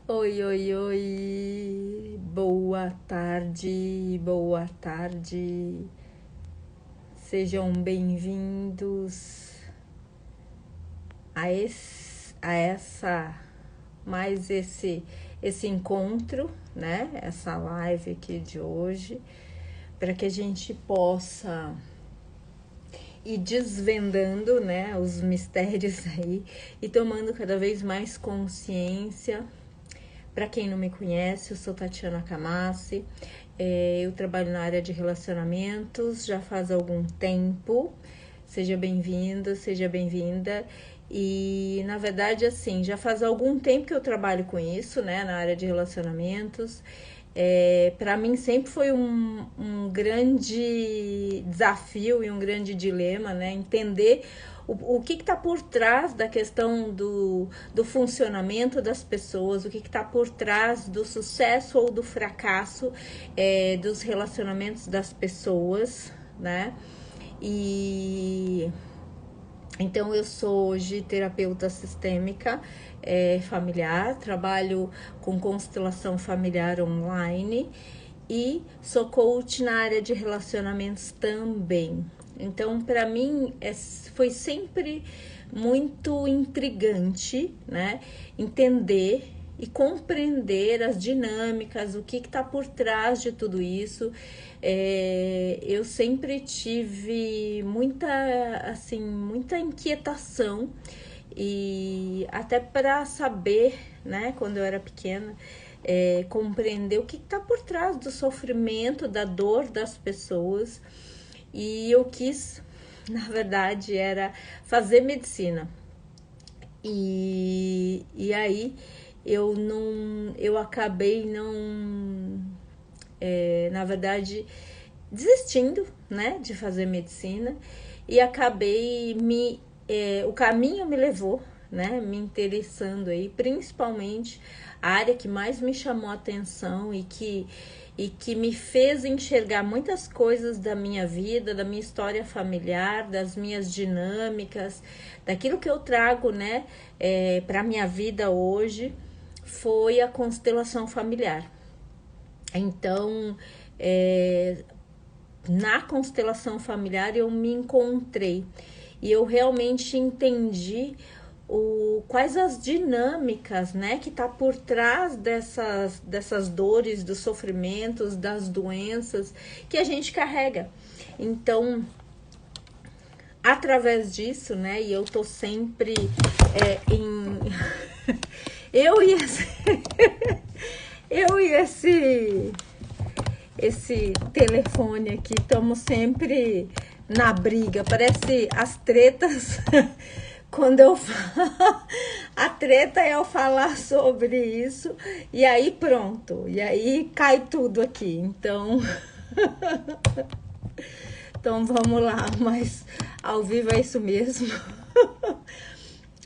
Oi, oi, oi, boa tarde, boa tarde, sejam bem-vindos a essa, mais esse encontro, né? Essa live aqui de hoje, para que a gente possa ir desvendando, né, os mistérios aí e tomando cada vez mais consciência. Para quem não me conhece, eu sou Tatiana Camassi, eu trabalho na área de relacionamentos já faz algum tempo. Seja bem-vindo, seja bem-vinda. E na verdade, assim, já faz algum tempo que eu trabalho com isso, né, na área de relacionamentos. Para mim sempre foi um grande desafio e um grande dilema, né, entender o que está por trás da questão do funcionamento das pessoas, o que está por trás do sucesso ou do fracasso dos relacionamentos das pessoas, né? E então eu sou hoje terapeuta sistêmica familiar, trabalho com constelação familiar online e sou coach na área de relacionamentos também. Então, para mim, foi sempre muito intrigante, né? Entender e compreender as dinâmicas, o que está por trás de tudo isso. Eu sempre tive muita inquietação e até para saber, né, quando eu era pequena, compreender o que está por trás do sofrimento, da dor das pessoas. E eu quis, na verdade, era fazer medicina. E aí eu acabei não, na verdade, desistindo, né, de fazer medicina e acabei o caminho me levou, né, me interessando aí, principalmente a área que mais me chamou a atenção e que me fez enxergar muitas coisas da minha vida, da minha história familiar, das minhas dinâmicas, daquilo que eu trago, né, para minha vida hoje, foi a constelação familiar. Então, na constelação familiar eu me encontrei e eu realmente entendi quais as dinâmicas, né, que tá por trás dessas dores, dos sofrimentos, das doenças que a gente carrega. Então, através disso, né, e eu tô sempre em eu e esse eu e esse telefone aqui, estamos sempre na briga, parece as tretas. Quando eu falo, a treta é eu falar sobre isso e aí pronto, e aí cai tudo aqui. Então, então vamos lá, mas ao vivo é isso mesmo.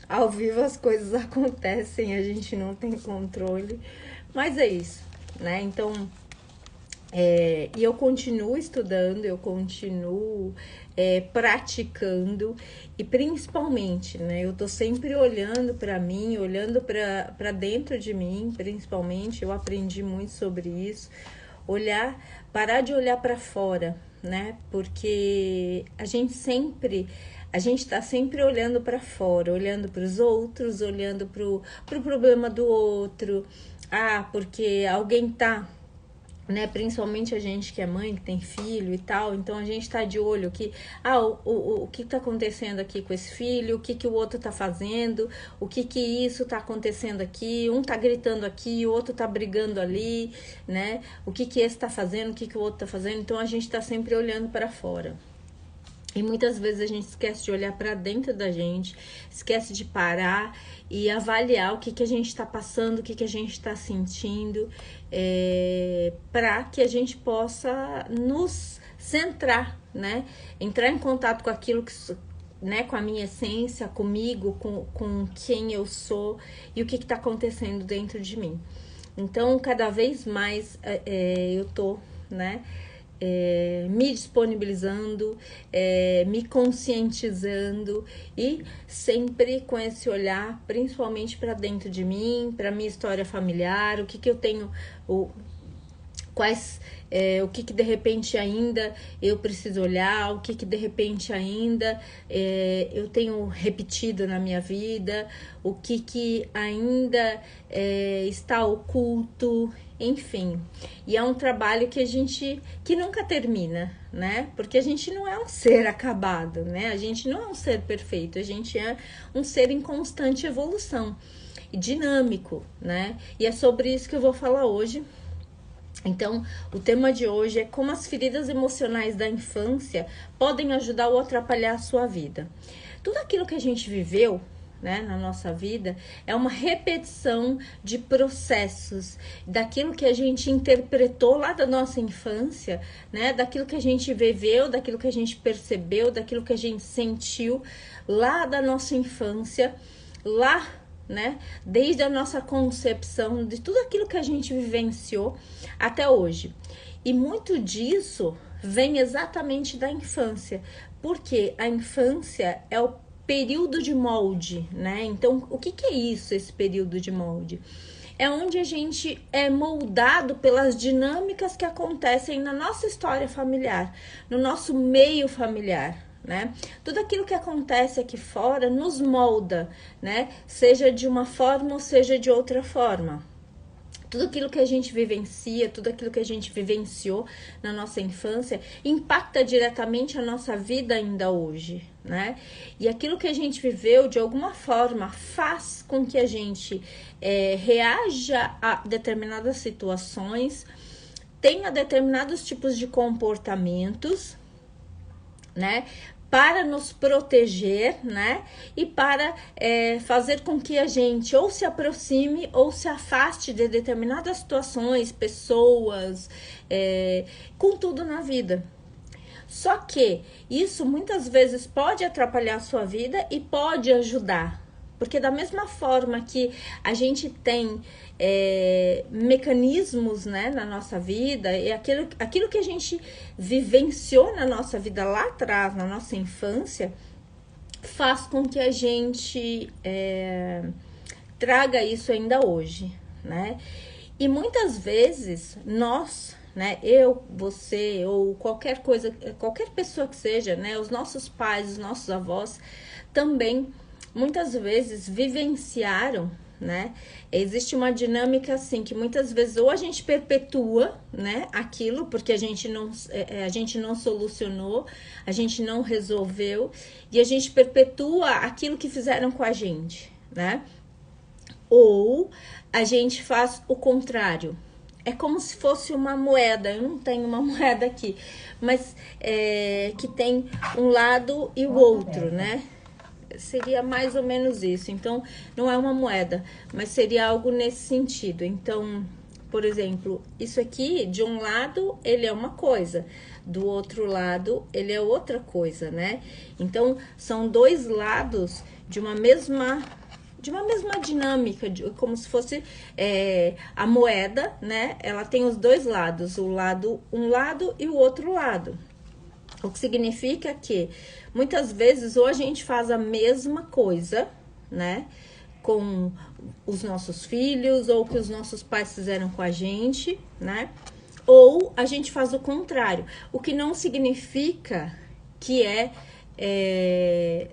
Ao vivo as coisas acontecem, a gente não tem controle, mas é isso, né? Então, e eu continuo estudando, eu continuo praticando e principalmente, né? Eu tô sempre olhando para mim, olhando para dentro de mim, principalmente. Eu aprendi muito sobre isso. Parar de olhar para fora, né? Porque a gente tá sempre olhando para fora, olhando para os outros, olhando pro problema do outro. Ah, porque alguém tá, né, principalmente a gente que é mãe, que tem filho e tal, então a gente tá de olho que o que tá acontecendo aqui com esse filho, o que o outro tá fazendo, o que isso tá acontecendo aqui, um tá gritando aqui, o outro tá brigando ali, né, o que esse tá fazendo, o que o outro tá fazendo, então a gente tá sempre olhando para fora. E muitas vezes a gente esquece de olhar para dentro da gente, esquece de parar e avaliar o que a gente está passando, o que a gente está sentindo, para que a gente possa nos centrar, né? Entrar em contato com aquilo que, né, com a minha essência, comigo, com quem eu sou e o que está acontecendo dentro de mim. Então, cada vez mais eu tô, né, me disponibilizando, me conscientizando e sempre com esse olhar, principalmente para dentro de mim, para minha história familiar, o que eu tenho, o que de repente ainda eu preciso olhar, o que de repente ainda eu tenho repetido na minha vida, o que ainda está oculto, enfim. E é um trabalho que nunca termina, né? Porque a gente não é um ser acabado, né? A gente não é um ser perfeito, a gente é um ser em constante evolução e dinâmico, né? E é sobre isso que eu vou falar hoje. Então, o tema de hoje é como as feridas emocionais da infância podem ajudar ou atrapalhar a sua vida. Tudo aquilo que a gente viveu, né, na nossa vida é uma repetição de processos, daquilo que a gente interpretou lá da nossa infância, né, daquilo que a gente viveu, daquilo que a gente percebeu, daquilo que a gente sentiu lá da nossa infância, lá, né, desde a nossa concepção, de tudo aquilo que a gente vivenciou até hoje. E muito disso vem exatamente da infância, porque a infância é o período de molde, né? Então, o que é isso, esse período de molde? É onde a gente é moldado pelas dinâmicas que acontecem na nossa história familiar, no nosso meio familiar, né? Tudo aquilo que acontece aqui fora nos molda, né? Seja de uma forma ou seja de outra forma. Tudo aquilo que a gente vivencia, tudo aquilo que a gente vivenciou na nossa infância impacta diretamente a nossa vida ainda hoje, né? E aquilo que a gente viveu, de alguma forma, faz com que a gente reaja a determinadas situações, tenha determinados tipos de comportamentos, né, para nos proteger, né, e para fazer com que a gente ou se aproxime ou se afaste de determinadas situações, pessoas, com tudo na vida. Só que isso muitas vezes pode atrapalhar a sua vida e pode ajudar. Porque da mesma forma que a gente tem mecanismos, né, na nossa vida, e aquilo que a gente vivenciou na nossa vida lá atrás, na nossa infância, faz com que a gente traga isso ainda hoje, né? E muitas vezes nós, né, eu, você ou qualquer pessoa que seja, né, os nossos pais, os nossos avós também muitas vezes vivenciaram, né? Existe uma dinâmica assim que muitas vezes ou a gente perpetua, né, aquilo porque a gente não solucionou, a gente não resolveu e a gente perpetua aquilo que fizeram com a gente, né? Ou a gente faz o contrário. É como se fosse uma moeda. Eu não tenho uma moeda aqui, mas que tem um lado e o outro, né? Seria mais ou menos isso. Então, não é uma moeda, mas seria algo nesse sentido. Então, por exemplo, isso aqui, de um lado, ele é uma coisa, do outro lado, ele é outra coisa, né? Então, são dois lados de uma mesma dinâmica, como se fosse a moeda, né? Ela tem os dois lados, um lado e o outro lado. O que significa que muitas vezes ou a gente faz a mesma coisa, né, com os nossos filhos ou que os nossos pais fizeram com a gente, né, ou a gente faz o contrário, o que não significa que é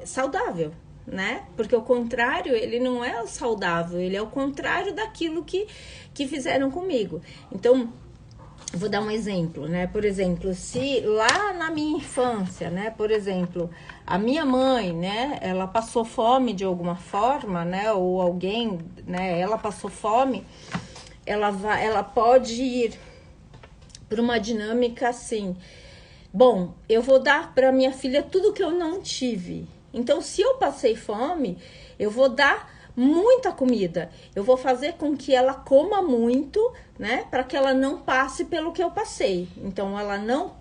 saudável, né, porque o contrário, ele não é o saudável, ele é o contrário daquilo que fizeram comigo. Então, vou dar um exemplo, né? Por exemplo, se lá na minha infância, né? Por exemplo, a minha mãe, né? Ela passou fome de alguma forma, né? Ou alguém, né? Ela passou fome, ela pode ir para uma dinâmica assim. Bom, eu vou dar para minha filha tudo que eu não tive. Então, se eu passei fome, eu vou dar muita comida. Eu vou fazer com que ela coma muito, né? Para que ela não passe pelo que eu passei. Então, ela não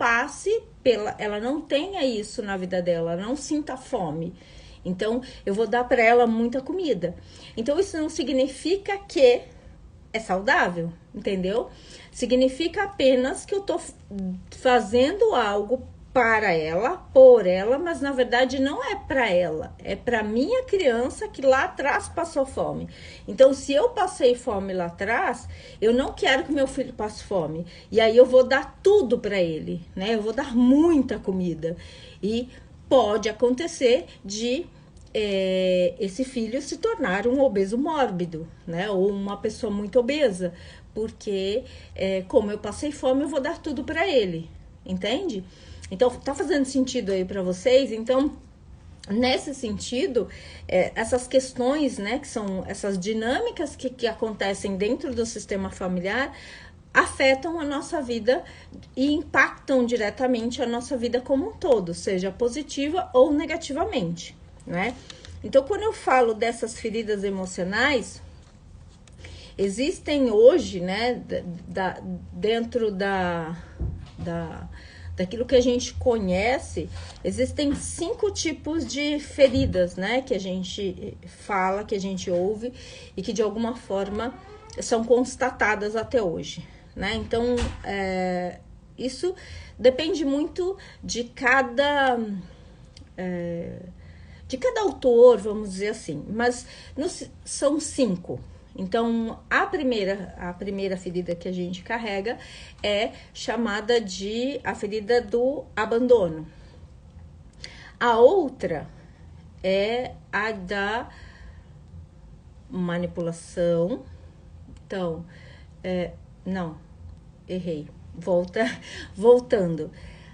ela não tenha isso na vida dela, não sinta fome. Então, eu vou dar para ela muita comida. Então, isso não significa que é saudável, entendeu? Significa apenas que eu tô fazendo algo para ela, por ela, mas na verdade não é para ela, é para minha criança que lá atrás passou fome. Então, se eu passei fome lá atrás, eu não quero que meu filho passe fome. E aí eu vou dar tudo para ele, né? Eu vou dar muita comida. E pode acontecer de esse filho se tornar um obeso mórbido, né? Ou uma pessoa muito obesa, porque como eu passei fome, eu vou dar tudo para ele, entende? Então, tá fazendo sentido aí para vocês? Então, nesse sentido, essas questões, né, que são essas dinâmicas que acontecem dentro do sistema familiar, afetam a nossa vida e impactam diretamente a nossa vida como um todo, seja positiva ou negativamente, né? Então, quando eu falo dessas feridas emocionais, existem hoje, né, dentro daquilo que a gente conhece, existem 5 tipos de feridas, né, que a gente fala, que a gente ouve e que de alguma forma são constatadas até hoje, né? Então, isso depende muito de cada autor, vamos dizer assim, mas são 5. Então, a primeira ferida que a gente carrega é chamada de a ferida do abandono. A outra é a da manipulação. Então, não, errei. Voltando.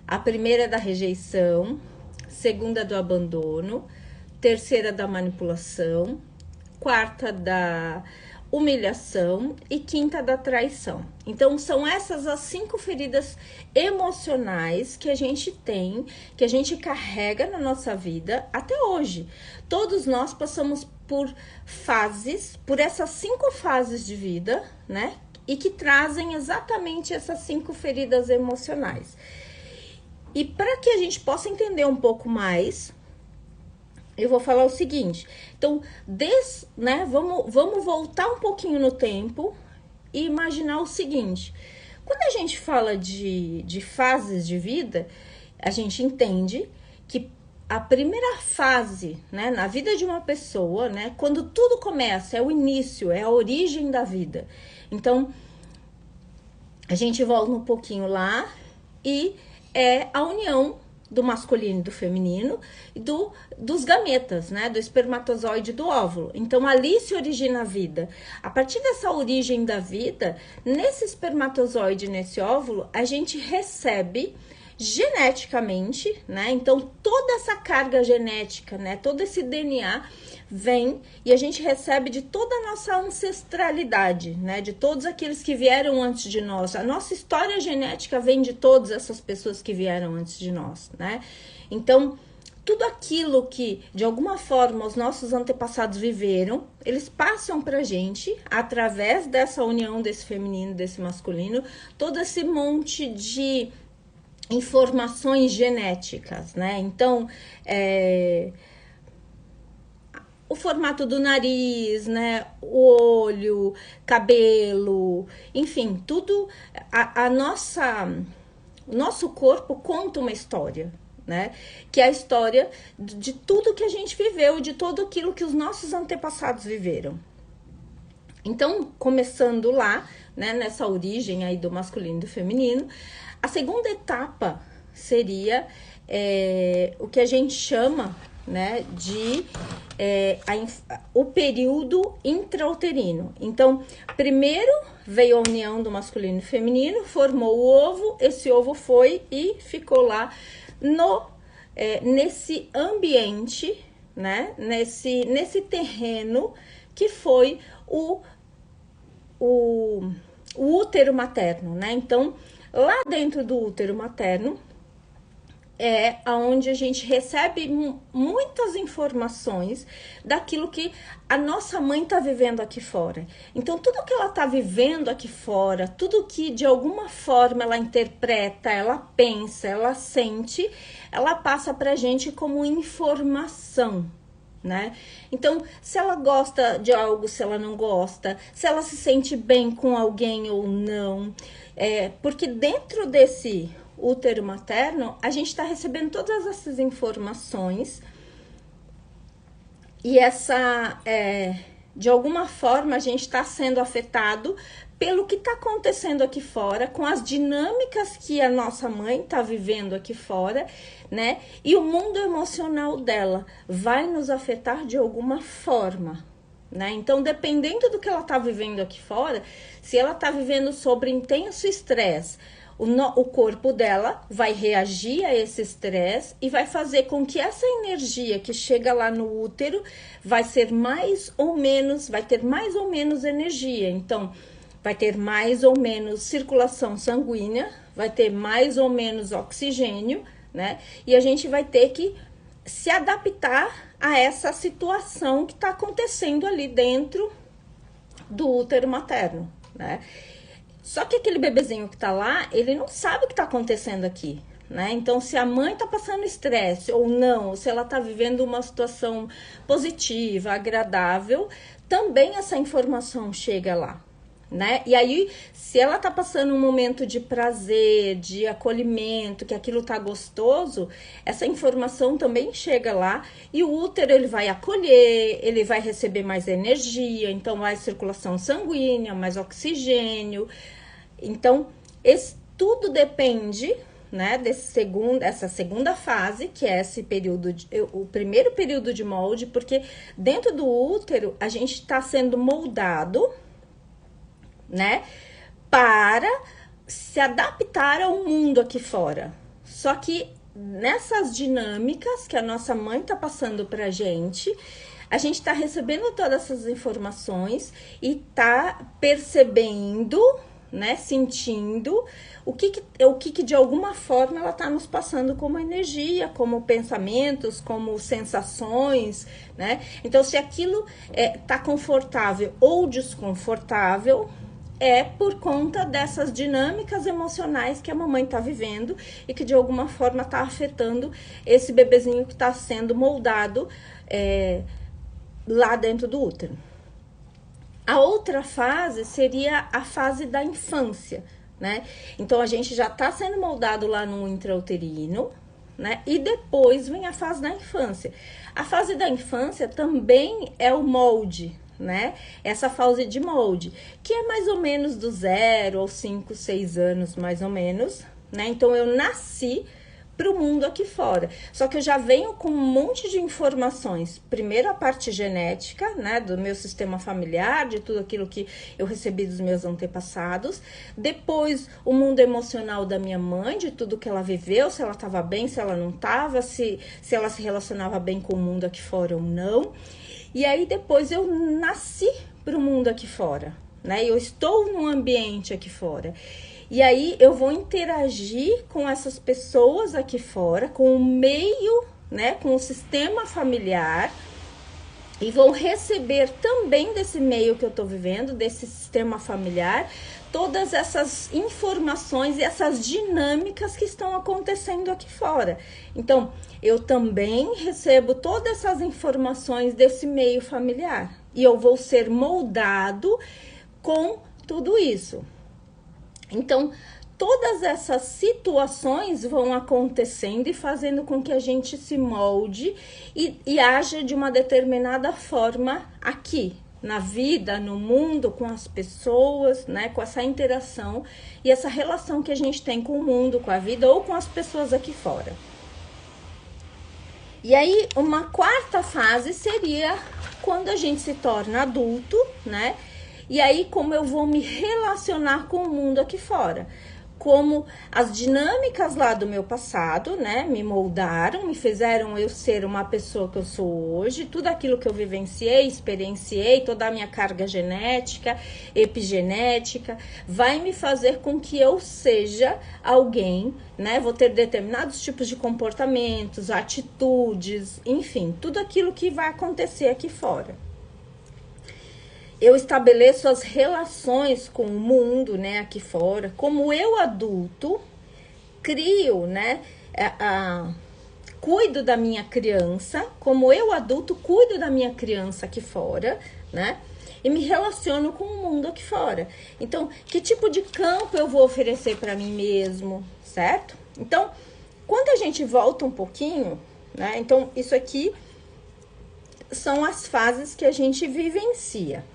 A primeira é da rejeição, segunda do abandono, terceira da manipulação, quarta da humilhação e quinta da traição. Então, são essas as 5 feridas emocionais que a gente tem, que a gente carrega na nossa vida até hoje. Todos nós passamos por fases, por essas 5 fases de vida, né? E que trazem exatamente essas 5 feridas emocionais. E para que a gente possa entender um pouco mais, eu vou falar o seguinte. Então, vamos voltar um pouquinho no tempo e imaginar o seguinte. Quando a gente fala de fases de vida, a gente entende que a primeira fase, né, na vida de uma pessoa, né, quando tudo começa, é o início, é a origem da vida. Então, a gente volta um pouquinho lá e é a união do masculino e do feminino e dos gametas, né, do espermatozoide e do óvulo. Então, ali se origina a vida. A partir dessa origem da vida, nesse espermatozoide, nesse óvulo, a gente recebe geneticamente, né, então toda essa carga genética, né, todo esse DNA vem e a gente recebe de toda a nossa ancestralidade, né, de todos aqueles que vieram antes de nós. A nossa história genética vem de todas essas pessoas que vieram antes de nós, né? Então, tudo aquilo que, de alguma forma, os nossos antepassados viveram, eles passam pra gente, através dessa união desse feminino, desse masculino, todo esse monte de informações genéticas, né? Então, o formato do nariz, né, o olho, cabelo, enfim, tudo, o nosso corpo conta uma história, né, que é a história de tudo que a gente viveu, de tudo aquilo que os nossos antepassados viveram. Então, começando lá, né, nessa origem aí do masculino e do feminino, a segunda etapa seria o que a gente chama, né, de o período intrauterino. Então, primeiro veio a união do masculino e feminino, formou o ovo, esse ovo foi e ficou lá nesse ambiente, né, nesse terreno que foi o útero materno, né? Então, lá dentro do útero materno é onde a gente recebe muitas informações daquilo que a nossa mãe está vivendo aqui fora. Então, tudo que ela está vivendo aqui fora, tudo que de alguma forma ela interpreta, ela pensa, ela sente, ela passa para a gente como informação, né? Então, se ela gosta de algo, se ela não gosta, se ela se sente bem com alguém ou não, porque dentro desse útero materno, a gente está recebendo todas essas informações e de alguma forma, a gente está sendo afetado pelo que está acontecendo aqui fora, com as dinâmicas que a nossa mãe está vivendo aqui fora, né? E o mundo emocional dela vai nos afetar de alguma forma, né? Então, dependendo do que ela está vivendo aqui fora, se ela está vivendo sobre intenso estresse, o corpo dela vai reagir a esse estresse e vai fazer com que essa energia que chega lá no útero vai ter mais ou menos energia. Então, vai ter mais ou menos circulação sanguínea, vai ter mais ou menos oxigênio, né? E a gente vai ter que se adaptar a essa situação que está acontecendo ali dentro do útero materno, né? Só que aquele bebezinho que tá lá, ele não sabe o que tá acontecendo aqui, né? Então, se a mãe tá passando estresse ou não, ou se ela tá vivendo uma situação positiva, agradável, também essa informação chega lá, né? E aí, se ela tá passando um momento de prazer, de acolhimento, que aquilo tá gostoso, essa informação também chega lá e o útero ele vai acolher, ele vai receber mais energia, então mais circulação sanguínea, mais oxigênio. Então, tudo depende, né, essa segunda fase, que é esse período, o primeiro período de molde, porque dentro do útero a gente está sendo moldado, né, para se adaptar ao mundo aqui fora. Só que nessas dinâmicas que a nossa mãe tá passando pra gente, a gente tá recebendo todas essas informações e tá percebendo, né, sentindo o que de alguma forma ela tá nos passando como energia, como pensamentos, como sensações, né? Então, se aquilo tá confortável ou desconfortável, é por conta dessas dinâmicas emocionais que a mamãe tá vivendo e que de alguma forma tá afetando esse bebezinho que tá sendo moldado lá dentro do útero. A outra fase seria a fase da infância, né? Então, a gente já tá sendo moldado lá no intrauterino, né? E depois vem a fase da infância. A fase da infância também é o molde, né? Essa fase de molde, que é mais ou menos do 0 aos 5, 6 anos, mais ou menos, né? Então, eu nasci para o mundo aqui fora. Só que eu já venho com um monte de informações. Primeiro a parte genética, né, do meu sistema familiar, de tudo aquilo que eu recebi dos meus antepassados. Depois o mundo emocional da minha mãe, de tudo que ela viveu, se ela estava bem, se ela não estava, se ela se relacionava bem com o mundo aqui fora ou não. E aí depois eu nasci para o mundo aqui fora, né? Eu estou num ambiente aqui fora. E aí eu vou interagir com essas pessoas aqui fora, com o meio, né, com o sistema familiar, e vou receber também desse meio que eu tô vivendo, desse sistema familiar, todas essas informações e essas dinâmicas que estão acontecendo aqui fora. Então, eu também recebo todas essas informações desse meio familiar e eu vou ser moldado com tudo isso. Então, todas essas situações vão acontecendo e fazendo com que a gente se molde e haja de uma determinada forma aqui, na vida, no mundo, com as pessoas, né? Com essa interação e essa relação que a gente tem com o mundo, com a vida ou com as pessoas aqui fora. E aí, uma quarta fase seria quando a gente se torna adulto, né? E aí, como eu vou me relacionar com o mundo aqui fora? Como as dinâmicas lá do meu passado, né, me moldaram, me fizeram eu ser uma pessoa que eu sou hoje, tudo aquilo que eu vivenciei, experienciei, toda a minha carga genética, epigenética, vai me fazer com que eu seja alguém, né, vou ter determinados tipos de comportamentos, atitudes, enfim, tudo aquilo que vai acontecer aqui fora. Eu estabeleço as relações com o mundo, né, aqui fora, como eu adulto, crio, né, cuido da minha criança, como eu adulto cuido da minha criança aqui fora, né? E me relaciono com o mundo aqui fora. Então, que tipo de campo eu vou oferecer para mim mesmo, certo? Então, quando a gente volta um pouquinho, né? Então, isso aqui são as fases que a gente vivencia,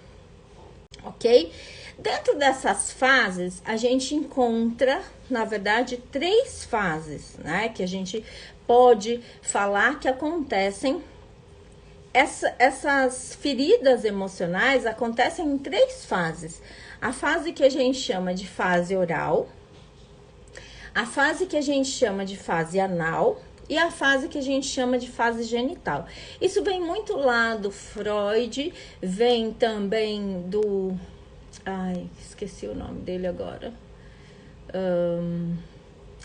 ok? Dentro dessas fases, a gente encontra, na verdade, 3 fases, né? Que a gente pode falar que acontecem. Essas feridas emocionais acontecem em 3 fases. A fase que a gente chama de fase oral, a fase que a gente chama de fase anal e a fase que a gente chama de fase genital. Isso vem muito lá do Freud, vem também do... Ai, esqueci o nome dele agora.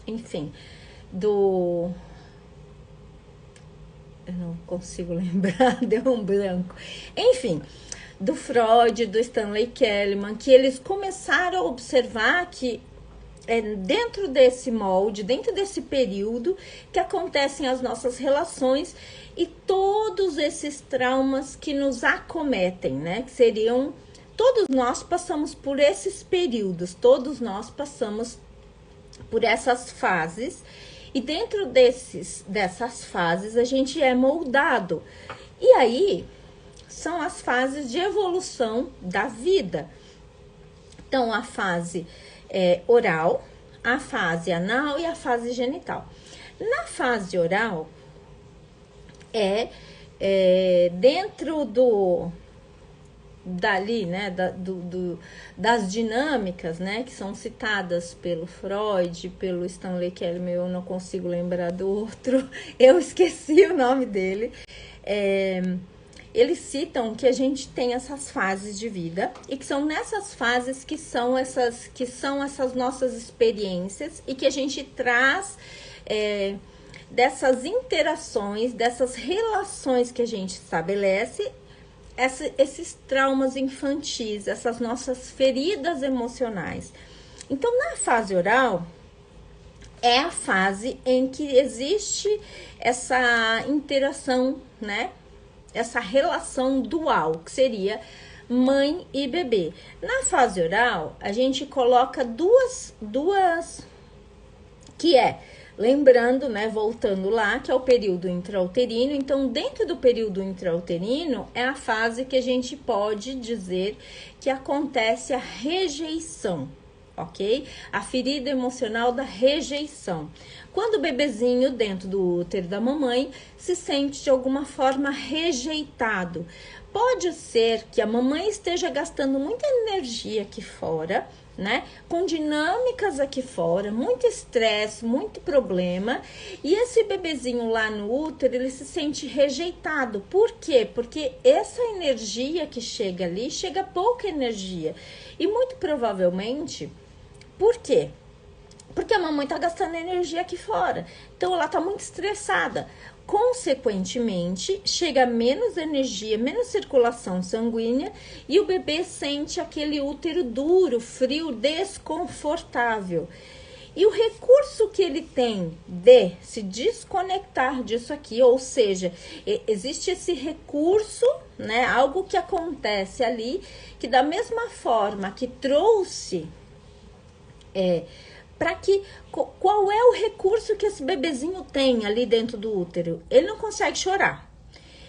Enfim, do... Eu não consigo lembrar, deu um branco. Enfim, do Freud, do Stanley Kellerman, que eles começaram a observar que dentro desse molde, dentro desse período, que acontecem as nossas relações e todos esses traumas que nos acometem, né? Que seriam... Todos nós passamos por esses períodos, todos nós passamos por essas fases. E dentro dessas fases, a gente é moldado. E aí, são as fases de evolução da vida. Então, a fase oral, a fase anal e a fase genital. Na fase oral, dentro dali, né, das dinâmicas, né, que são citadas pelo Freud, pelo Stanley Kellerman, eu não consigo lembrar do outro, eu esqueci o nome dele. Eles citam que a gente tem essas fases de vida e que são nessas fases que são essas nossas experiências e que a gente traz dessas interações, dessas relações que a gente estabelece, esses traumas infantis, essas nossas feridas emocionais. Então, na fase oral, é a fase em que existe essa interação, né? Essa relação dual, que seria mãe e bebê. Na fase oral, a gente coloca duas que lembrando, né, voltando lá, que é o período intrauterino. Então, dentro do período intrauterino, é a fase que a gente pode dizer que acontece a rejeição, ok? A ferida emocional da rejeição. Quando o bebezinho dentro do útero da mamãe se sente de alguma forma rejeitado. Pode ser que a mamãe esteja gastando muita energia aqui fora, né? Com dinâmicas aqui fora, muito estresse, muito problema, e esse bebezinho lá no útero, ele se sente rejeitado. Por quê? Porque essa energia que chega ali, chega pouca energia. E muito provavelmente, por quê? Porque a mamãe tá gastando energia aqui fora. Então ela tá muito estressada. Consequentemente, chega menos energia, menos circulação sanguínea e o bebê sente aquele útero duro, frio, desconfortável. E o recurso que ele tem de se desconectar disso aqui, ou seja, existe esse recurso, né? Algo que acontece ali, que da mesma forma que trouxe... Qual é o recurso que esse bebezinho tem ali dentro do útero? Ele não consegue chorar,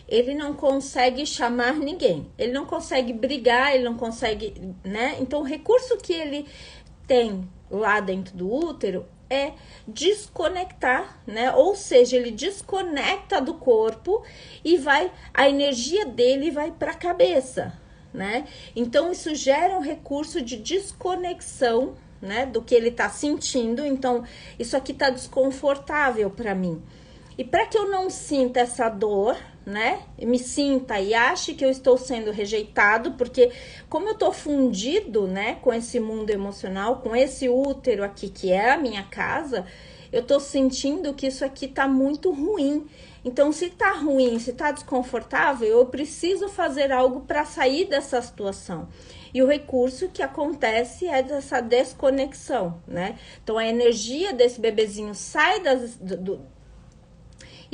ele não consegue chamar ninguém, ele não consegue brigar, ele não consegue, né? Então, o recurso que ele tem lá dentro do útero é desconectar, né? Ou seja, ele desconecta do corpo e a energia dele vai para a cabeça, né? Então, isso gera um recurso de desconexão, né, do que ele tá sentindo. Então, isso aqui tá desconfortável para mim. E para que eu não sinta essa dor, né, me sinta e ache que eu estou sendo rejeitado, porque como eu tô fundido, né, com esse mundo emocional, com esse útero aqui que é a minha casa, eu tô sentindo que isso aqui tá muito ruim. Então, se tá ruim, se tá desconfortável, eu preciso fazer algo para sair dessa situação. E o recurso que acontece é dessa desconexão, né? Então, a energia desse bebezinho sai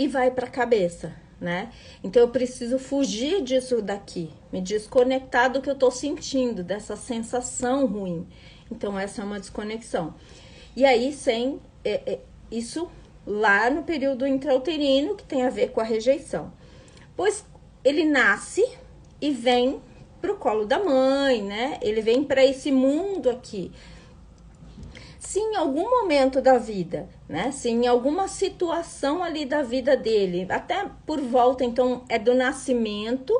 e vai para a cabeça, né? Então eu preciso fugir disso daqui, me desconectar do que eu tô sentindo, dessa sensação ruim. Então essa é uma desconexão. E aí isso lá no período intrauterino, que tem a ver com a rejeição. Pois ele nasce e vem pro colo da mãe, né? Ele vem para esse mundo aqui. Se em algum momento da vida, né? Se em alguma situação ali da vida dele, até por volta, então, é do nascimento,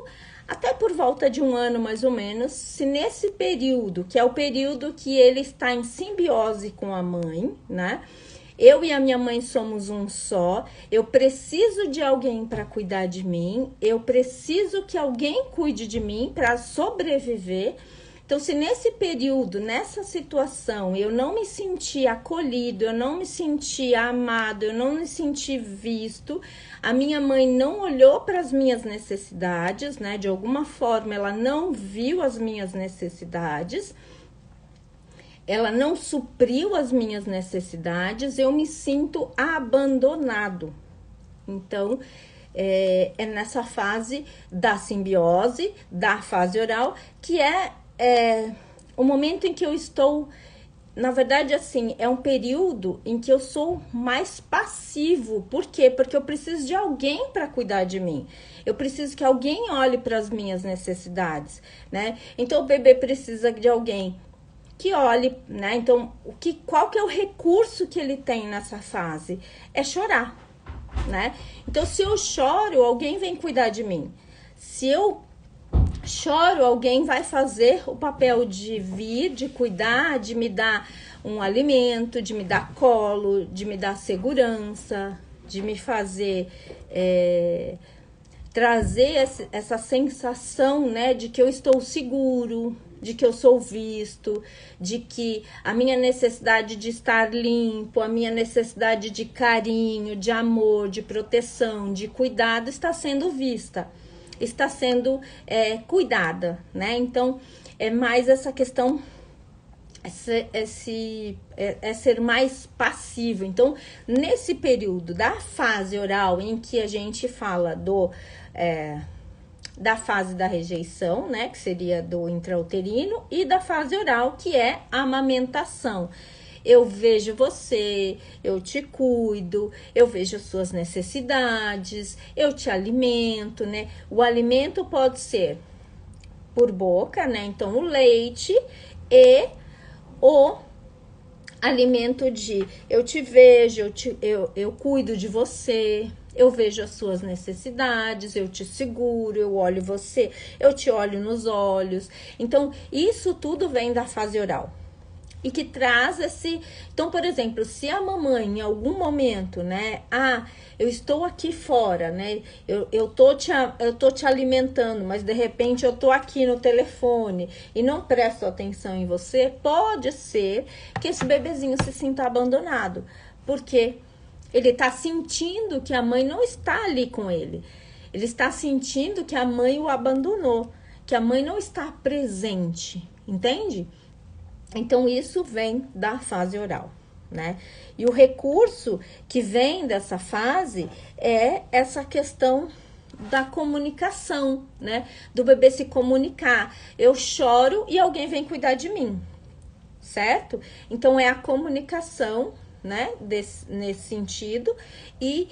até por volta de 1 ano mais ou menos, se nesse período, que é o período que ele está em simbiose com a mãe, né? Eu e a minha mãe somos um só, eu preciso de alguém para cuidar de mim, eu preciso que alguém cuide de mim para sobreviver. Então, se nesse período, nessa situação, eu não me senti acolhido, eu não me senti amado, eu não me senti visto, a minha mãe não olhou para as minhas necessidades, né? De alguma forma, ela não viu as minhas necessidades, ela não supriu as minhas necessidades, eu me sinto abandonado. Então, é nessa fase da simbiose, da fase oral, que é o momento em que eu estou, na verdade, assim, é um período em que eu sou mais passivo. Por quê? Porque eu preciso de alguém para cuidar de mim. Eu preciso que alguém olhe para as minhas necessidades, né? Então, o bebê precisa de alguém que olhe, né? Então, qual que é o recurso que ele tem nessa fase? É chorar, né? Então, se eu choro, alguém vem cuidar de mim. Se eu choro, alguém vai fazer o papel de vir, de cuidar, de me dar um alimento, de me dar colo, de me dar segurança, de me fazer trazer essa sensação, né, de que eu estou seguro, de que eu sou visto, de que a minha necessidade de estar limpo, a minha necessidade de carinho, de amor, de proteção, de cuidado está sendo vista, está sendo cuidada, né? Então, é mais essa questão, ser mais passivo. Então, nesse período da fase oral, em que a gente fala da fase da rejeição, né, que seria do intrauterino, e da fase oral, que é a amamentação. Eu vejo você, eu te cuido, eu vejo as suas necessidades, eu te alimento, né? O alimento pode ser por boca, né? Então, o leite e o alimento de eu te vejo, eu cuido de você, eu vejo as suas necessidades, eu te seguro, eu olho você, eu te olho nos olhos. Então, isso tudo vem da fase oral. E que traz esse... Então, por exemplo, se a mamãe em algum momento, né? Eu estou aqui fora, né? Eu tô te alimentando, mas de repente eu tô aqui no telefone e não presto atenção em você, pode ser que esse bebezinho se sinta abandonado. Porque ele tá sentindo que a mãe não está ali com ele. Ele está sentindo que a mãe o abandonou, que a mãe não está presente, entende? Então, isso vem da fase oral, né? E o recurso que vem dessa fase é essa questão da comunicação, né? Do bebê se comunicar. Eu choro e alguém vem cuidar de mim, certo? Então, é a comunicação, né? Nesse sentido, e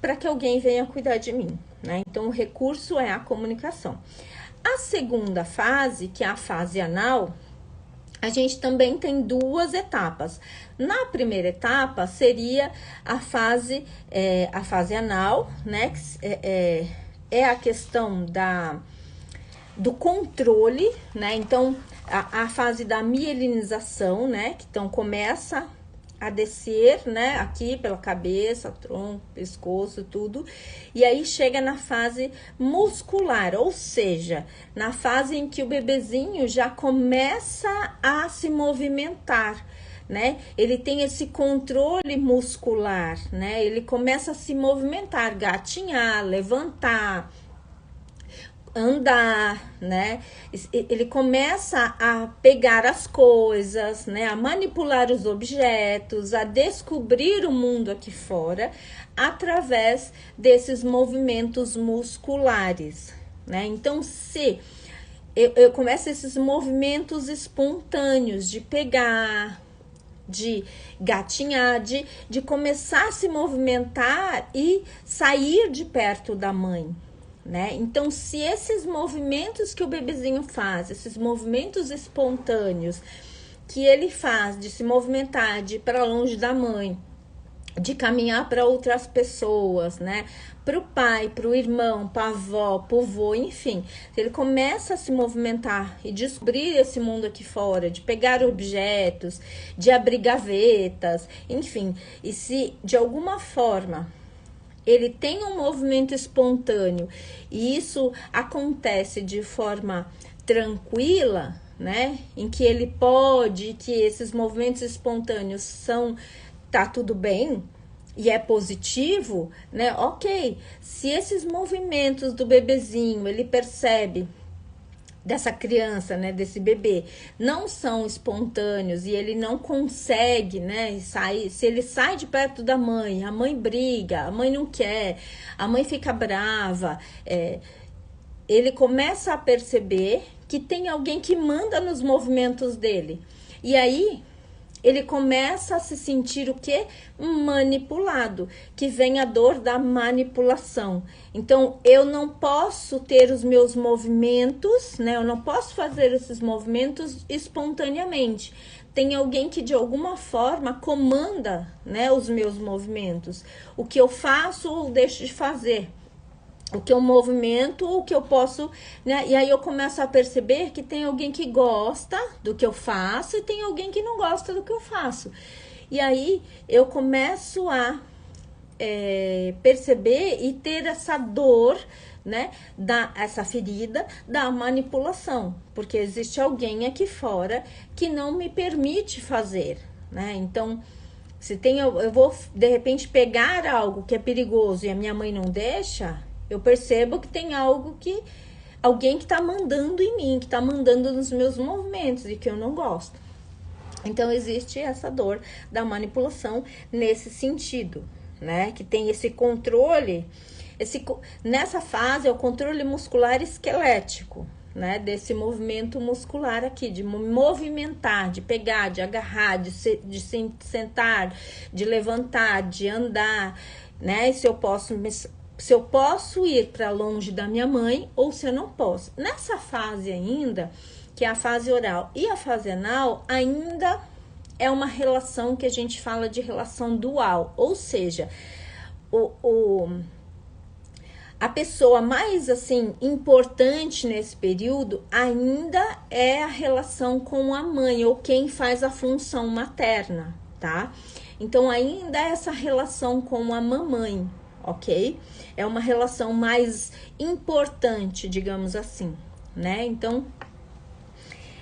para que alguém venha cuidar de mim, né? Então, o recurso é a comunicação. A segunda fase, que é a fase anal, a gente também tem 2 etapas. Na primeira etapa seria a fase anal, né? É a questão do controle, né? Então, a fase da mielinização, né? Que então começa a descer, né? Aqui pela cabeça, tronco, pescoço, tudo. E aí chega na fase muscular, ou seja, na fase em que o bebezinho já começa a se movimentar, né? Ele tem esse controle muscular, né? Ele começa a se movimentar, gatinhar, levantar, andar, né? Ele começa a pegar as coisas, né? A manipular os objetos, a descobrir o mundo aqui fora através desses movimentos musculares, né? Então, se eu começo esses movimentos espontâneos de pegar, de gatinhar, de começar a se movimentar e sair de perto da mãe, né? Então, se esses movimentos que o bebezinho faz, esses movimentos espontâneos que ele faz de se movimentar, de ir para longe da mãe, de caminhar para outras pessoas, né? Para o pai, para o irmão, para a avó, para o vô, enfim. Ele começa a se movimentar e descobrir esse mundo aqui fora, de pegar objetos, de abrir gavetas, enfim. E se de alguma forma ele tem um movimento espontâneo e isso acontece de forma tranquila, né? Em que ele pode, que esses movimentos espontâneos tá tudo bem e é positivo, né? Ok. Se esses movimentos do bebezinho ele percebe dessa criança, né, desse bebê, não são espontâneos e ele não consegue, né, sair, se ele sai de perto da mãe, a mãe briga, a mãe não quer, a mãe fica brava, ele começa a perceber que tem alguém que manda nos movimentos dele. E aí ele começa a se sentir o quê? Manipulado, que vem a dor da manipulação. Então, eu não posso ter os meus movimentos, né? Eu não posso fazer esses movimentos espontaneamente. Tem alguém que de alguma forma comanda, né, os meus movimentos. O que eu faço ou deixo de fazer. O que eu movimento, o que eu posso, né? E aí eu começo a perceber que tem alguém que gosta do que eu faço e tem alguém que não gosta do que eu faço. E aí eu começo a perceber e ter essa dor, né? Essa ferida da manipulação. Porque existe alguém aqui fora que não me permite fazer, né? Então, se tem, eu vou de repente pegar algo que é perigoso e a minha mãe não deixa, eu percebo que tem alguém que tá mandando em mim, que tá mandando nos meus movimentos e que eu não gosto. Então, existe essa dor da manipulação nesse sentido, né? Que tem esse controle, nessa fase é o controle muscular esquelético, né? Desse movimento muscular aqui, de movimentar, de pegar, de agarrar, de sentar, de levantar, de andar, né? Se eu posso ir para longe da minha mãe ou se eu não posso. Nessa fase ainda, que é a fase oral e a fase anal, ainda é uma relação que a gente fala de relação dual, ou seja, a pessoa mais assim importante nesse período ainda é a relação com a mãe ou quem faz a função materna, tá? Então ainda é essa relação com a mamãe, ok? É uma relação mais importante, digamos assim, né? Então,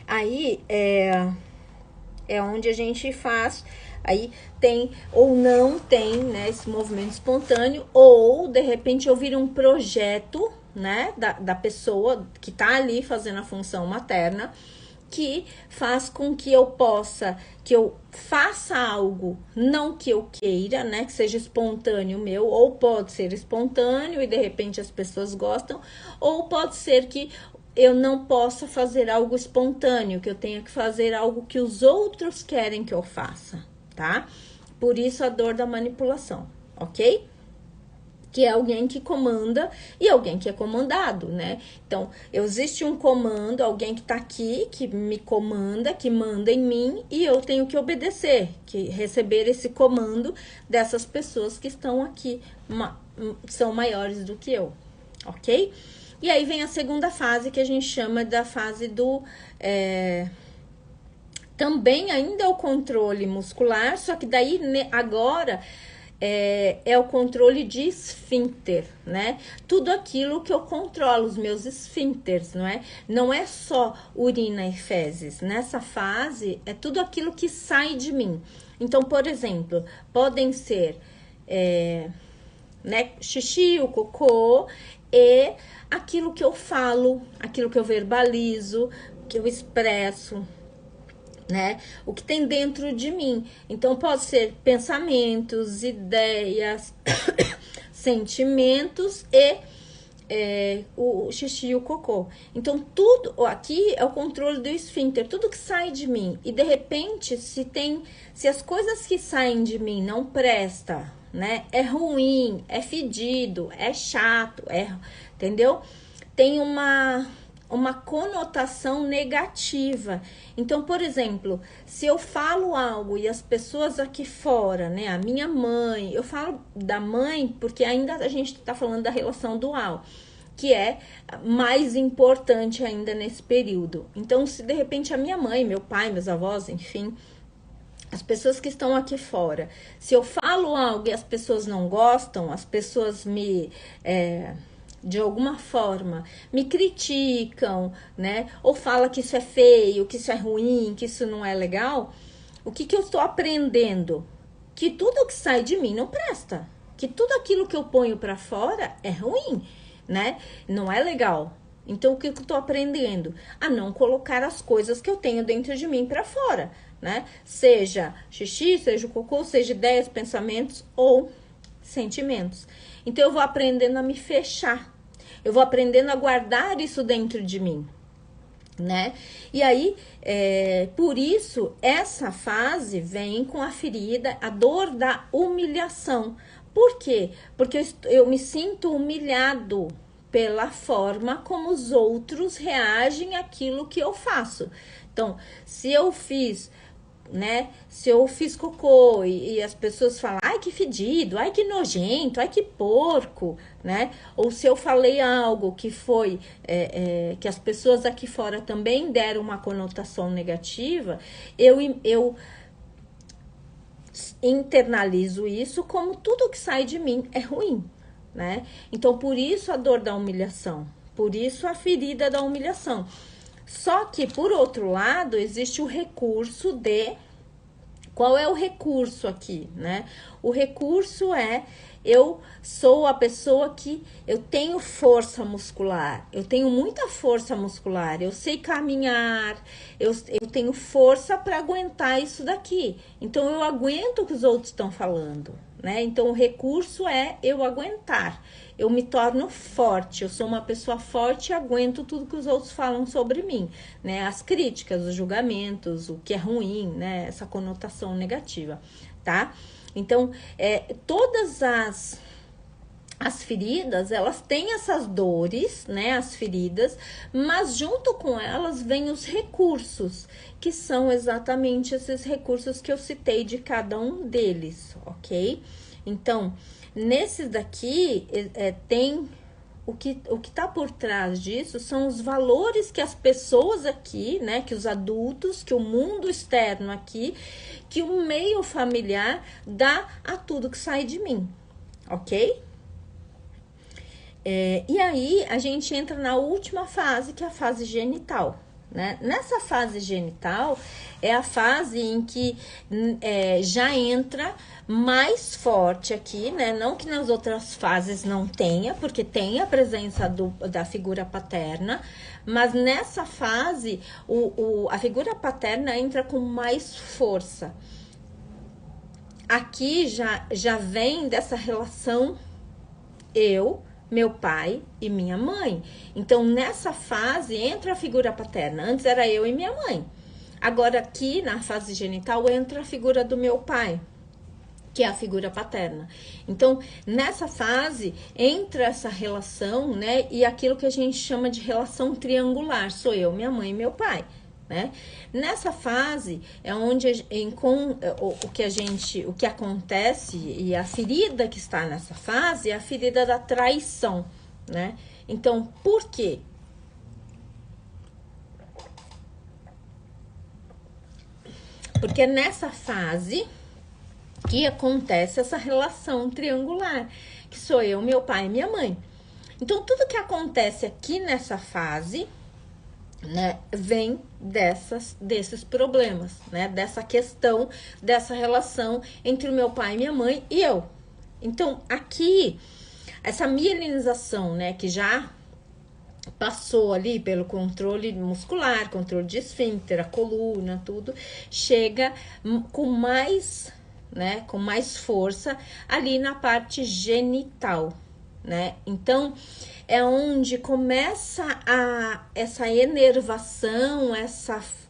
aí é onde a gente faz, aí tem ou não tem, né, esse movimento espontâneo, ou de repente eu viro um projeto, né, da pessoa que tá ali fazendo a função materna, que faz com que eu faça algo, não que eu queira, né, que seja espontâneo meu, ou pode ser espontâneo e de repente as pessoas gostam, ou pode ser que eu não possa fazer algo espontâneo, que eu tenha que fazer algo que os outros querem que eu faça, tá? Por isso a dor da manipulação, ok? Que é alguém que comanda e alguém que é comandado, né? Então, existe um comando, alguém que tá aqui, que me comanda, que manda em mim, e eu tenho que obedecer, que receber esse comando dessas pessoas que estão aqui, são maiores do que eu, ok? E aí vem a segunda fase, que a gente chama da fase do... também ainda é o controle muscular, só que daí agora... é o controle de esfíncter, né? Tudo aquilo que eu controlo, os meus esfíncteres, não é? Não é só urina e fezes. Nessa fase, é tudo aquilo que sai de mim. Então, por exemplo, podem ser, né, xixi, o cocô, e aquilo que eu falo, aquilo que eu verbalizo, que eu expresso, né? O que tem dentro de mim. Então, pode ser pensamentos, ideias, sentimentos e o xixi e o cocô. Então, tudo aqui é o controle do esfíncter, tudo que sai de mim. E de repente, se as coisas que saem de mim não presta, né? É ruim, é fedido, é chato, entendeu? Tem uma conotação negativa. Então, por exemplo, se eu falo algo e as pessoas aqui fora, né, a minha mãe, eu falo da mãe porque ainda a gente está falando da relação dual, que é mais importante ainda nesse período. Então, se de repente a minha mãe, meu pai, meus avós, enfim, as pessoas que estão aqui fora, se eu falo algo e as pessoas não gostam, as pessoas de alguma forma me criticam, né? Ou fala que isso é feio, que isso é ruim, que isso não é legal. O que eu estou aprendendo? Que tudo que sai de mim não presta. Que tudo aquilo que eu ponho para fora é ruim, né? Não é legal. Então, o que eu estou aprendendo? A não colocar as coisas que eu tenho dentro de mim para fora, né? Seja xixi, seja o cocô, seja ideias, pensamentos ou sentimentos. Então, eu vou aprendendo a me fechar. Eu vou aprendendo a guardar isso dentro de mim, né? E aí, por isso, essa fase vem com a ferida, a dor da humilhação. Por quê? Porque eu me sinto humilhado pela forma como os outros reagem àquilo que eu faço. Então, se eu fiz, né? Se eu fiz cocô e as pessoas falam, ai que fedido, ai que nojento, ai que porco, né? Ou se eu falei algo que foi, que as pessoas aqui fora também deram uma conotação negativa, eu internalizo isso como tudo que sai de mim é ruim, né? Então, por isso a dor da humilhação, por isso a ferida da humilhação. Só que, por outro lado, existe o recurso de... Qual é o recurso aqui, né? O recurso eu sou a pessoa que eu tenho força muscular, eu tenho muita força muscular, eu sei caminhar, eu tenho força para aguentar isso daqui. Então, eu aguento o que os outros estão falando, né? Então, o recurso é eu aguentar. Eu me torno forte, eu sou uma pessoa forte e aguento tudo que os outros falam sobre mim, né? As críticas, os julgamentos, o que é ruim, né? Essa conotação negativa, tá? Então, todas as feridas, elas têm essas dores, né? As feridas, mas junto com elas vêm os recursos, que são exatamente esses recursos que eu citei de cada um deles, ok? Então, nesses daqui, tem o que tá por trás disso são os valores que as pessoas aqui, né, que os adultos, que o mundo externo aqui, que o meio familiar dá a tudo que sai de mim, ok? E aí, a gente entra na última fase, que é a fase genital, né? Nessa fase genital, é a fase em que já entra mais forte aqui, né? Não que nas outras fases não tenha, porque tem a presença da figura paterna, mas nessa fase, a figura paterna entra com mais força. Aqui já vem dessa relação meu pai e minha mãe. Então, nessa fase, entra a figura paterna. Antes era eu e minha mãe. Agora, aqui, na fase genital, entra a figura do meu pai, que é a figura paterna. Então, nessa fase, entra essa relação, né? E aquilo que a gente chama de relação triangular. Sou eu, minha mãe e meu pai, né? Nessa fase é onde o que acontece, e a ferida que está nessa fase é a ferida da traição, né? Então, por quê? Porque nessa fase que acontece essa relação triangular, que sou eu, meu pai e minha mãe. Então, tudo que acontece aqui nessa fase, né, vem desses problemas, né, dessa questão, dessa relação entre o meu pai e minha mãe e eu. Então, aqui essa mielinização, né, que já passou ali pelo controle muscular, controle de esfíncter, a coluna, tudo, chega com mais, né, com mais força ali na parte genital, né? Então, é onde começa essa enervação,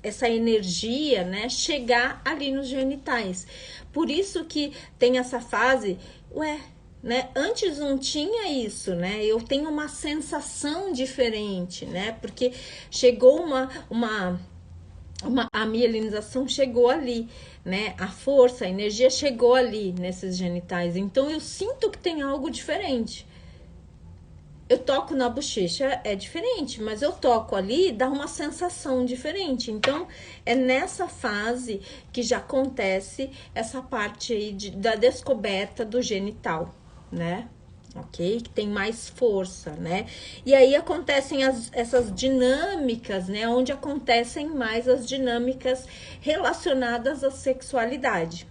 essa energia, né, chegar ali nos genitais. Por isso que tem essa fase, né? Antes não tinha isso, né? Eu tenho uma sensação diferente, né? Porque chegou a mielinização chegou ali, né? A força, a energia chegou ali nesses genitais. Então eu sinto que tem algo diferente. Eu toco na bochecha, é diferente, mas eu toco ali, dá uma sensação diferente. Então, é nessa fase que já acontece essa parte aí da descoberta do genital, né? Ok? Que tem mais força, né? E aí acontecem essas dinâmicas, né? Onde acontecem mais as dinâmicas relacionadas à sexualidade.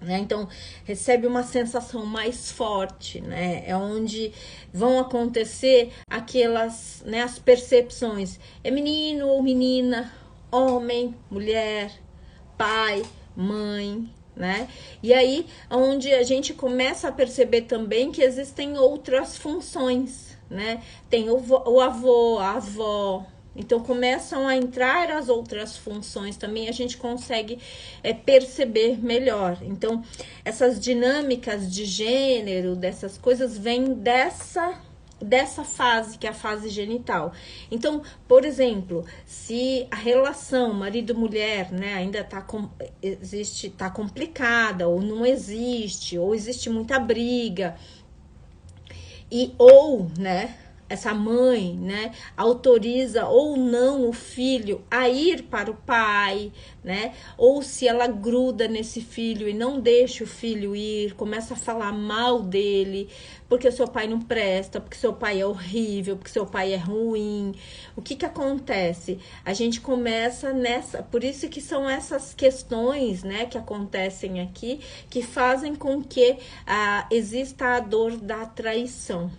Né? Então, recebe uma sensação mais forte, né? É onde vão acontecer aquelas, né, as percepções. É menino ou menina, homem, mulher, pai, mãe, né? E aí, onde a gente começa a perceber também que existem outras funções, né? Tem o avô, a avó. Então, começam a entrar as outras funções também, a gente consegue perceber melhor. Então, essas dinâmicas de gênero, dessas coisas, vêm dessa fase, que é a fase genital. Então, por exemplo, se a relação marido-mulher, né, ainda tá complicada, ou não existe, ou existe muita briga, né, essa mãe, né, autoriza ou não o filho a ir para o pai, né, ou se ela gruda nesse filho e não deixa o filho ir, começa a falar mal dele, porque o seu pai não presta, porque seu pai é horrível, porque seu pai é ruim. O que acontece? A gente começa por isso que são essas questões, né, que acontecem aqui, que fazem com que exista a dor da traição.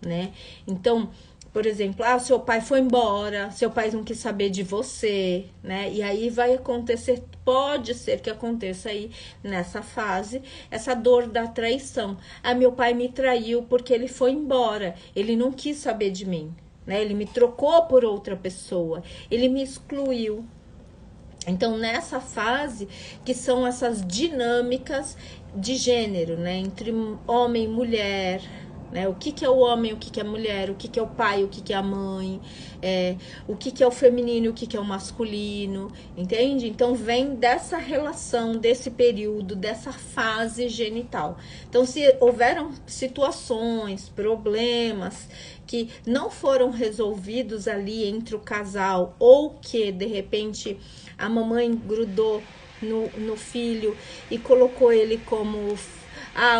Né? Então, por exemplo, seu pai foi embora, seu pai não quis saber de você, né? E aí vai acontecer, pode ser que aconteça aí nessa fase, essa dor da traição. Meu pai me traiu porque ele foi embora, ele não quis saber de mim, né? Ele me trocou por outra pessoa, ele me excluiu. Então, nessa fase, que são essas dinâmicas de gênero, né? Entre homem e mulher, né? O que é o homem, o que é a mulher, o que é o pai, o que é a mãe, o que é o feminino, o que é o masculino, entende? Então vem dessa relação, desse período, dessa fase genital. Então, se houveram situações, problemas que não foram resolvidos ali entre o casal, ou que de repente a mamãe grudou no filho e colocou ele como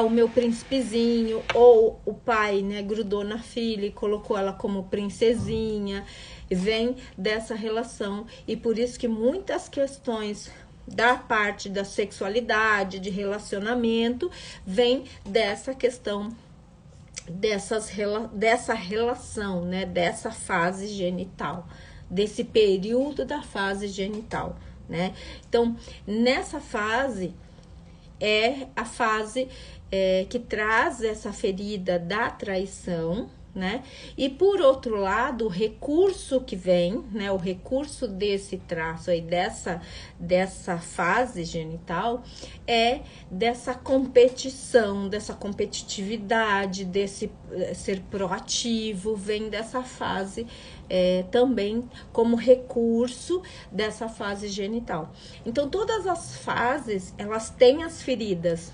o meu príncipezinho, ou o pai, né, grudou na filha e colocou ela como princesinha, vem dessa relação. E por isso que muitas questões da parte da sexualidade, de relacionamento, vem dessa questão, dessa relação, né, dessa fase genital, desse período da fase genital, né? Então, nessa fase é a fase que traz essa ferida da traição, né? E por outro lado, o recurso que vem, né? O recurso desse traço aí, dessa fase genital, é dessa competição, dessa competitividade, desse ser proativo, vem dessa fase também como recurso dessa fase genital. Então, todas as fases, elas têm as feridas,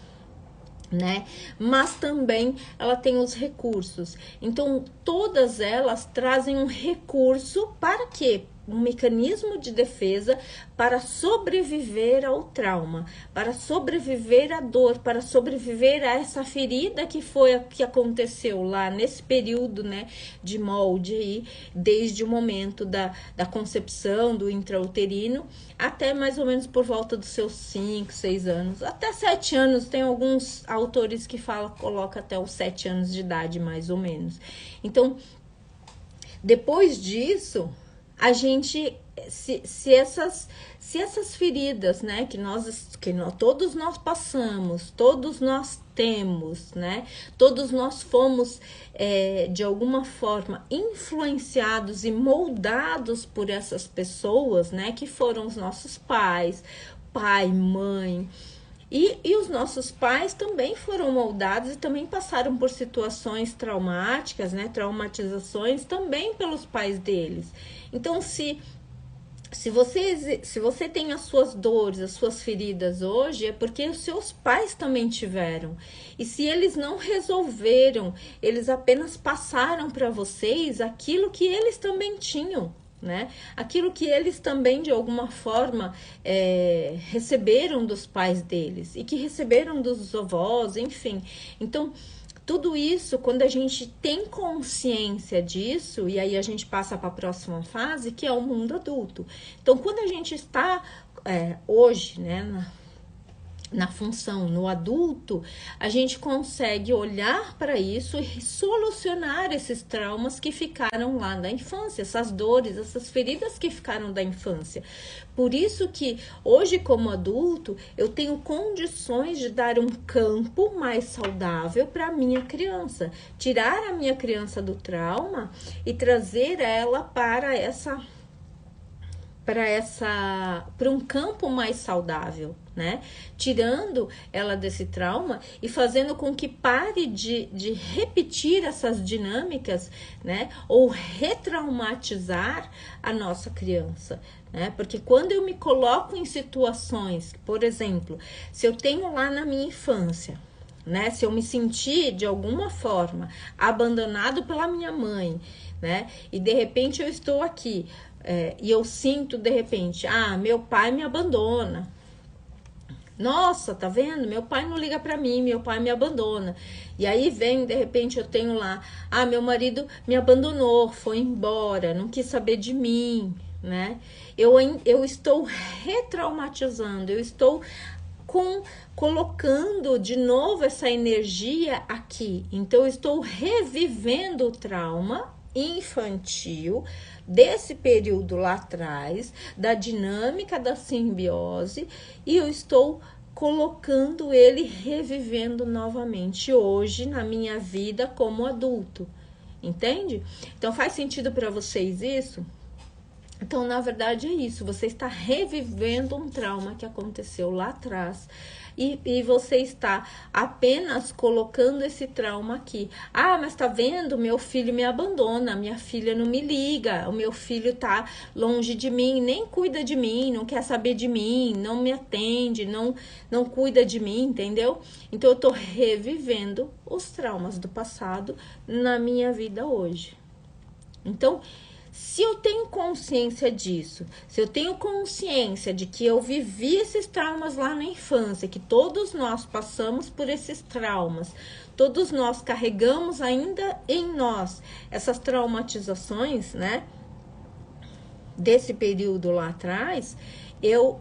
né? Mas também ela tem os recursos. Então, todas elas trazem um recurso para quê? um mecanismo de defesa para sobreviver ao trauma, para sobreviver à dor, para sobreviver a essa ferida que foi a que aconteceu lá nesse período, né, de molde aí, desde o momento da concepção, do intrauterino, até mais ou menos por volta dos seus 5, 6 anos, até 7 anos, tem alguns autores que coloca até os 7 anos de idade, mais ou menos. Então, depois disso, a gente, se essas feridas, né, todos nós passamos, todos nós temos, né, todos nós fomos, de alguma forma, influenciados e moldados por essas pessoas, né, que foram os nossos pais, pai, mãe. E os nossos pais também foram moldados e também passaram por situações traumáticas, né? Traumatizações também pelos pais deles. Então, se você tem as suas dores, as suas feridas hoje, é porque os seus pais também tiveram. E se eles não resolveram, eles apenas passaram para vocês aquilo que eles também tinham, né? Aquilo que eles também de alguma forma receberam dos pais deles e que receberam dos avós, enfim. Então, tudo isso, quando a gente tem consciência disso, e aí a gente passa para a próxima fase, que é o mundo adulto. Então, quando a gente está hoje, né, na função, no adulto, a gente consegue olhar para isso e solucionar esses traumas que ficaram lá da infância, essas dores, essas feridas que ficaram da infância. Por isso que hoje, como adulto, eu tenho condições de dar um campo mais saudável para a minha criança, tirar a minha criança do trauma e trazer ela para um campo mais saudável, né? Tirando ela desse trauma e fazendo com que pare de repetir essas dinâmicas, né? Ou retraumatizar a nossa criança, né? Porque quando eu me coloco em situações, por exemplo, se eu tenho lá na minha infância, né? Se eu me sentir de alguma forma abandonado pela minha mãe, né? E de repente eu estou aqui, e eu sinto de repente, meu pai me abandona. Nossa, tá vendo? Meu pai não liga pra mim, meu pai me abandona. E aí vem, de repente, eu tenho lá, meu marido me abandonou, foi embora, não quis saber de mim, né? Eu estou retraumatizando, eu estou colocando de novo essa energia aqui. Então, eu estou revivendo o trauma infantil desse período lá atrás, da dinâmica da simbiose, e eu estou colocando ele, revivendo novamente hoje na minha vida como adulto, entende? Então faz sentido para vocês isso? Então, na verdade, é isso. Você está revivendo um trauma que aconteceu lá atrás. E você está apenas colocando esse trauma aqui. Mas tá vendo? Meu filho me abandona, minha filha não me liga, o meu filho tá longe de mim, nem cuida de mim, não quer saber de mim, não me atende, não cuida de mim, entendeu? Então, eu tô revivendo os traumas do passado na minha vida hoje. Então, se eu tenho consciência disso, se eu tenho consciência de que eu vivi esses traumas lá na infância, que todos nós passamos por esses traumas, todos nós carregamos ainda em nós essas traumatizações, né, desse período lá atrás, eu,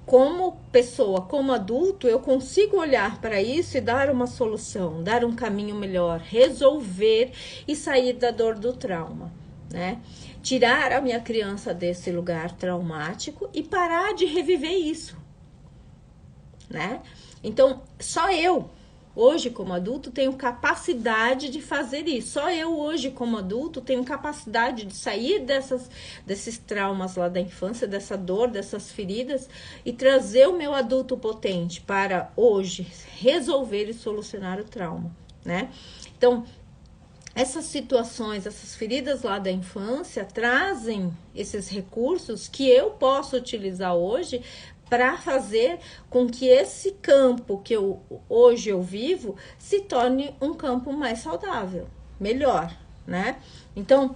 como pessoa, como adulto, eu consigo olhar para isso e dar uma solução, dar um caminho melhor, resolver e sair da dor do trauma, né? Tirar a minha criança desse lugar traumático e parar de reviver isso, né? Então, só eu, hoje como adulto, tenho capacidade de fazer isso. Só eu, hoje como adulto, tenho capacidade de sair desses traumas lá da infância, dessa dor, dessas feridas, e trazer o meu adulto potente para hoje resolver e solucionar o trauma, né? Então, essas situações, essas feridas lá da infância trazem esses recursos que eu posso utilizar hoje para fazer com que esse campo que hoje eu vivo se torne um campo mais saudável, melhor, né? Então,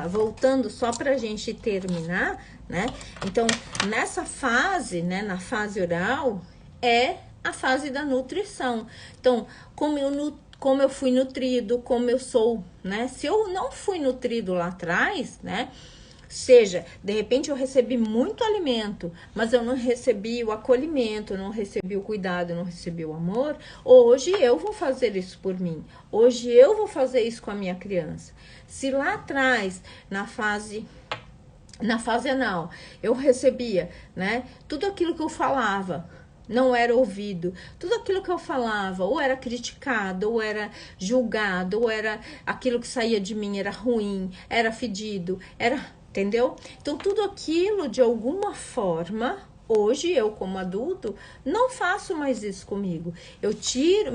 voltando só para a gente terminar, né? Então, nessa fase, né, na fase oral, é a fase da nutrição. Então, como eu fui nutrido, como eu sou, né? Se eu não fui nutrido lá atrás, né? Seja, de repente eu recebi muito alimento, mas eu não recebi o acolhimento, eu não recebi o cuidado, eu não recebi o amor. Hoje eu vou fazer isso por mim. Hoje eu vou fazer isso com a minha criança. Se lá atrás, na fase anal, eu recebia, né, tudo aquilo que eu falava, não era ouvido, tudo aquilo que eu falava, ou era criticado, ou era julgado, ou era aquilo que saía de mim era ruim, era fedido, entendeu? Então tudo aquilo, de alguma forma, hoje eu como adulto não faço mais isso comigo. Eu tiro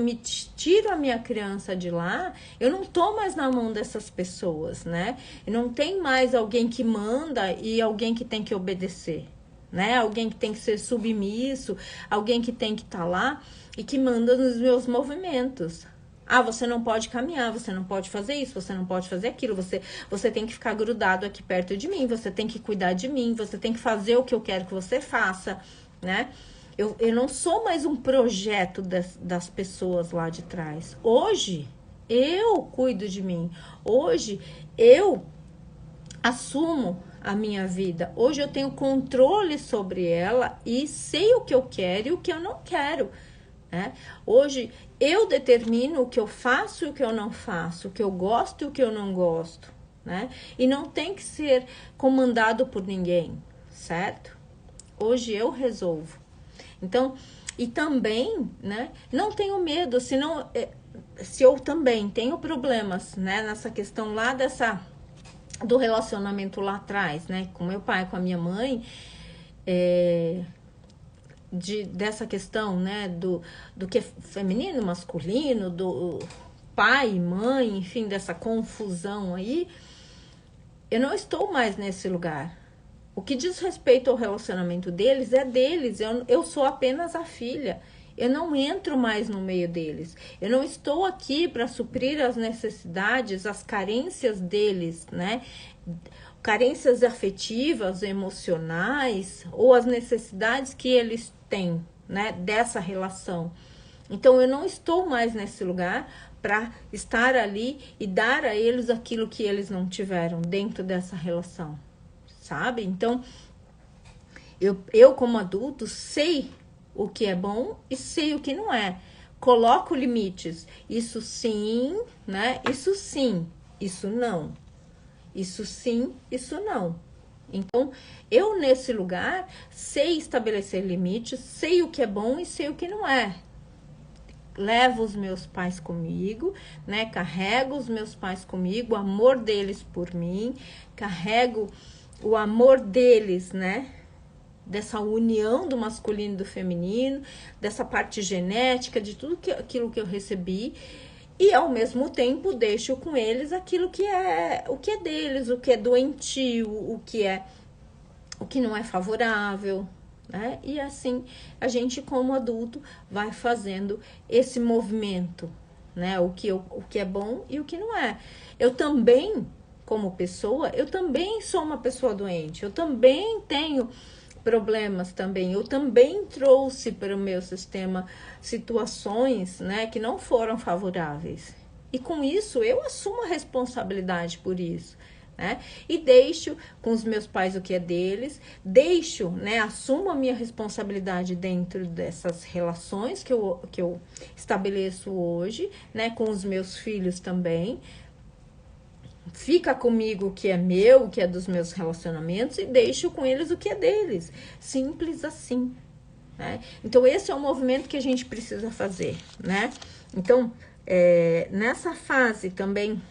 a minha criança de lá, eu não tô mais na mão dessas pessoas, né? E não tem mais alguém que manda e alguém que tem que obedecer, né? Alguém que tem que ser submisso, alguém que tem que estar lá e que manda nos meus movimentos. Ah, você não pode caminhar, você não pode fazer isso, você não pode fazer aquilo, você tem que ficar grudado aqui perto de mim, você tem que cuidar de mim, você tem que fazer o que eu quero que você faça, né? Eu não sou mais um projeto das pessoas lá de trás. Hoje, eu cuido de mim. Hoje, eu assumo a minha vida. Hoje eu tenho controle sobre ela e sei o que eu quero e o que eu não quero, né? Hoje eu determino o que eu faço e o que eu não faço, o que eu gosto e o que eu não gosto, né? E não tem que ser comandado por ninguém, certo? Hoje eu resolvo. Então, e também, né? Não tenho medo, senão, se eu também tenho problemas, né? Nessa questão lá do relacionamento lá atrás, né? Com meu pai, com a minha mãe, dessa questão, né, do que é feminino, masculino, do pai, mãe, enfim, dessa confusão aí, eu não estou mais nesse lugar. O que diz respeito ao relacionamento deles é deles, eu sou apenas a filha. Eu não entro mais no meio deles. Eu não estou aqui para suprir as necessidades, as carências deles, né? Carências afetivas, emocionais, ou as necessidades que eles têm, né, dessa relação. Então eu não estou mais nesse lugar para estar ali e dar a eles aquilo que eles não tiveram dentro dessa relação, sabe? Então eu como adulto sei o que é bom e sei o que não é. Coloco limites. Isso sim, né? Isso sim, isso não. Isso sim, isso não. Então, eu nesse lugar sei estabelecer limites, sei o que é bom e sei o que não é. Levo os meus pais comigo, né? Carrego os meus pais comigo, o amor deles por mim, carrego o amor deles, né? Dessa união do masculino e do feminino, dessa parte genética, de tudo aquilo que eu recebi. E ao mesmo tempo deixo com eles aquilo que é o que é deles, o que é doentio, o que não é favorável, né? E assim a gente como adulto vai fazendo esse movimento, né? O que é bom e o que não é. Eu também, como pessoa, eu também sou uma pessoa doente, eu também tenho problemas também. Eu também trouxe para o meu sistema situações, né, que não foram favoráveis. E com isso eu assumo a responsabilidade por isso, né? E deixo com os meus pais o que é deles, né, assumo a minha responsabilidade dentro dessas relações que eu estabeleço hoje, né, com os meus filhos também. Fica comigo o que é meu, o que é dos meus relacionamentos e deixo com eles o que é deles. Simples assim, né? Então, esse é o movimento que a gente precisa fazer, né? Então, nessa fase também,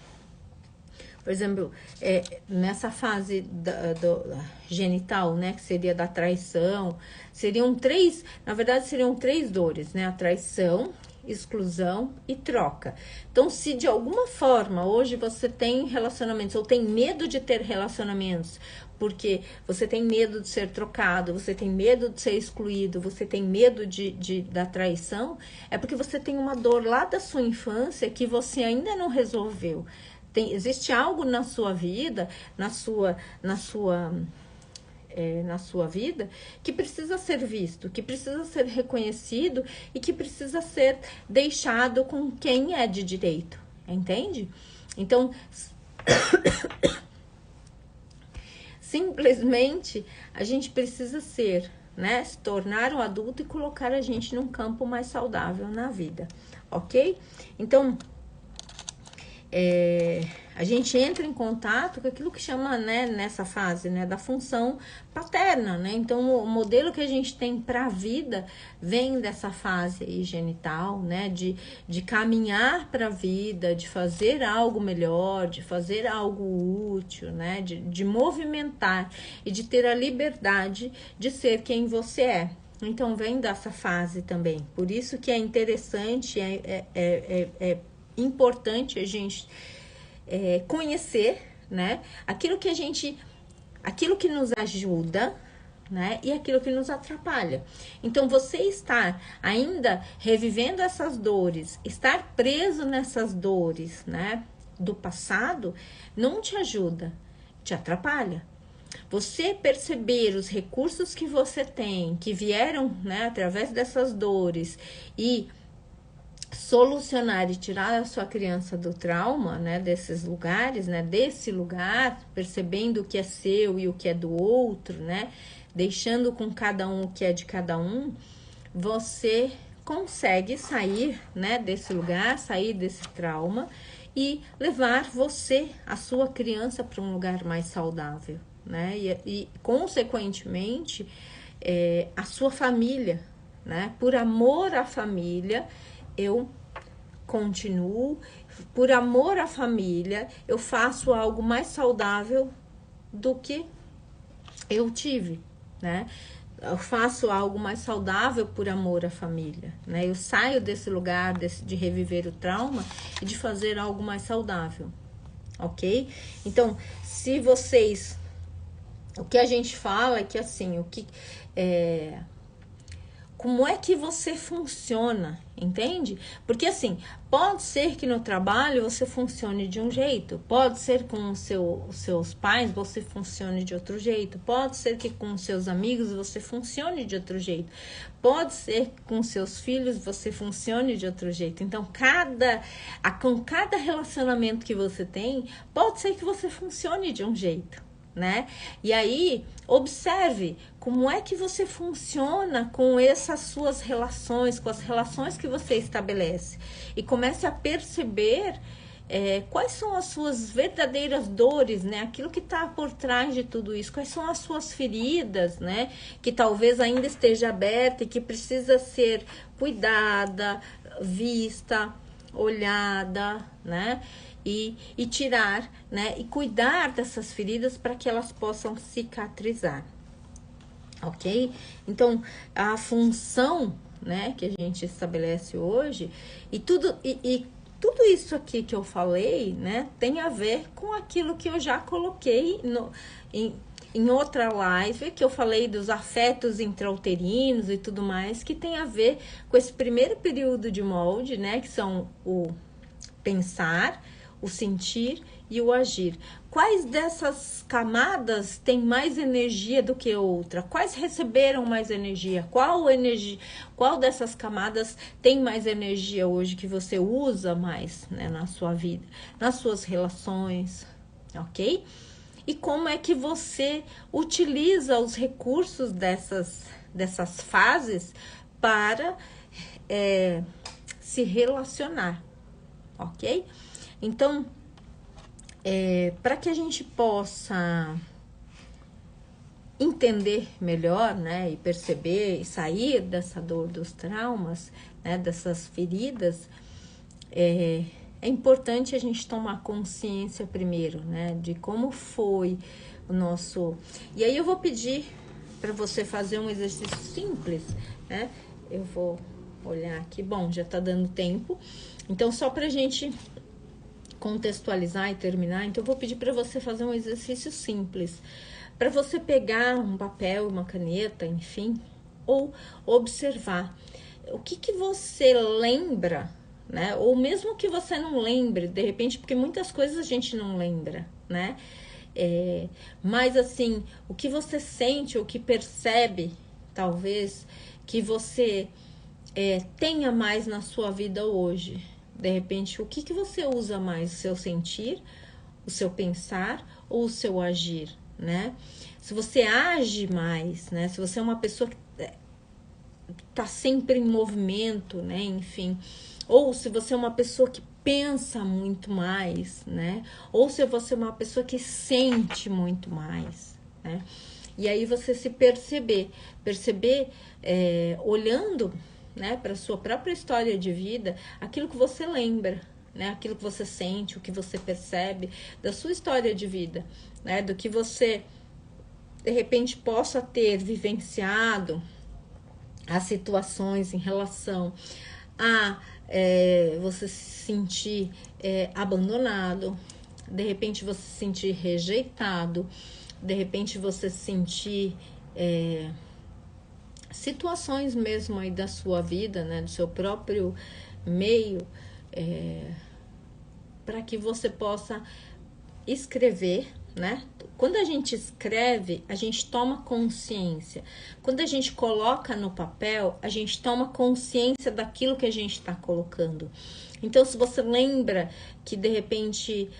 por exemplo, nessa fase do genital, né? Que seria da traição, na verdade, seriam 3 dores, né? A traição, exclusão e troca. Então, se de alguma forma hoje você tem relacionamentos ou tem medo de ter relacionamentos, porque você tem medo de ser trocado, você tem medo de ser excluído, você tem medo da traição, é porque você tem uma dor lá da sua infância que você ainda não resolveu. existe algo na sua vida, na sua vida, que precisa ser visto, que precisa ser reconhecido e que precisa ser deixado com quem é de direito, entende? Então, simplesmente a gente precisa ser, né, se tornar um adulto e colocar a gente num campo mais saudável na vida, ok? Então, a gente entra em contato com aquilo que chama, né, nessa fase, né, da função paterna, né? Então, o modelo que a gente tem para a vida vem dessa fase aí genital, né, de caminhar para a vida, de fazer algo melhor, de fazer algo útil, né, de movimentar e de ter a liberdade de ser quem você é. Então, vem dessa fase também. Por isso que é interessante, é importante a gente conhecer, né, aquilo que nos ajuda, né, e aquilo que nos atrapalha. Então, você estar ainda revivendo essas dores, estar preso nessas dores, né, do passado, não te ajuda, te atrapalha. Você perceber os recursos que você tem, que vieram, né, através dessas dores, e solucionar e tirar a sua criança do trauma, né, desses lugares, né, desse lugar, percebendo o que é seu e o que é do outro, né, deixando com cada um o que é de cada um, você consegue sair, né, desse lugar, sair desse trauma e levar você, a sua criança, para um lugar mais saudável, né, e consequentemente, a sua família, né, por amor à família, eu continuo, por amor à família, eu faço algo mais saudável do que eu tive, né? Eu faço algo mais saudável por amor à família, né? Eu saio desse lugar de reviver o trauma e de fazer algo mais saudável, ok? Então, se vocês... O que a gente fala é que, assim, como é que você funciona, entende? Porque, assim, pode ser que no trabalho você funcione de um jeito, pode ser com os seus pais você funcione de outro jeito, pode ser que com os seus amigos você funcione de outro jeito, pode ser que com seus filhos você funcione de outro jeito. Então, com cada relacionamento que você tem, pode ser que você funcione de um jeito, né? E aí, observe como é que você funciona com essas suas relações, com as relações que você estabelece, e comece a perceber quais são as suas verdadeiras dores, né? Aquilo que está por trás de tudo isso, quais são as suas feridas, né? Que talvez ainda esteja aberta e que precisa ser cuidada, vista, olhada, né? E tirar, né? E cuidar dessas feridas para que elas possam cicatrizar, ok? Então, a função, né, que a gente estabelece hoje, e tudo isso aqui que eu falei, né, tem a ver com aquilo que eu já coloquei em outra live, que eu falei dos afetos intrauterinos e tudo mais, que tem a ver com esse primeiro período de molde, né, que são o pensar, o sentir e o agir. Quais dessas camadas têm mais energia do que outra? Quais receberam mais energia? Qual dessas camadas tem mais energia hoje que você usa mais, né, na sua vida, nas suas relações, ok? E como é que você utiliza os recursos dessas fases para se relacionar, ok? Então, para que a gente possa entender melhor, né, e perceber e sair dessa dor dos traumas, né, dessas feridas, é importante a gente tomar consciência primeiro, né, de como foi o nosso... E aí eu vou pedir para você fazer um exercício simples, né? Eu vou olhar aqui, bom, já tá dando tempo, então só pra gente contextualizar e terminar, então eu vou pedir para você fazer um exercício simples, para você pegar um papel, uma caneta, enfim, ou observar o que você lembra, né? Ou mesmo que você não lembre, de repente, porque muitas coisas a gente não lembra, né? Mas assim, o que você sente, o que percebe, talvez, que você tenha mais na sua vida hoje. De repente, o que você usa mais? O seu sentir, o seu pensar ou o seu agir, né? Se você age mais, né? Se você é uma pessoa que tá sempre em movimento, né? Enfim, ou se você é uma pessoa que pensa muito mais, né? Ou se você é uma pessoa que sente muito mais, né? E aí você se perceber olhando, né, para sua própria história de vida, aquilo que você lembra, né? Aquilo que você sente, o que você percebe da sua história de vida, né? Do que você de repente possa ter vivenciado, as situações em relação a você se sentir abandonado, de repente você se sentir rejeitado, de repente você se sentir situações mesmo aí da sua vida, né, do seu próprio meio, para que você possa escrever, né? Quando a gente escreve, a gente toma consciência. Quando a gente coloca no papel, a gente toma consciência daquilo que a gente está colocando. Então, se você lembra que de repente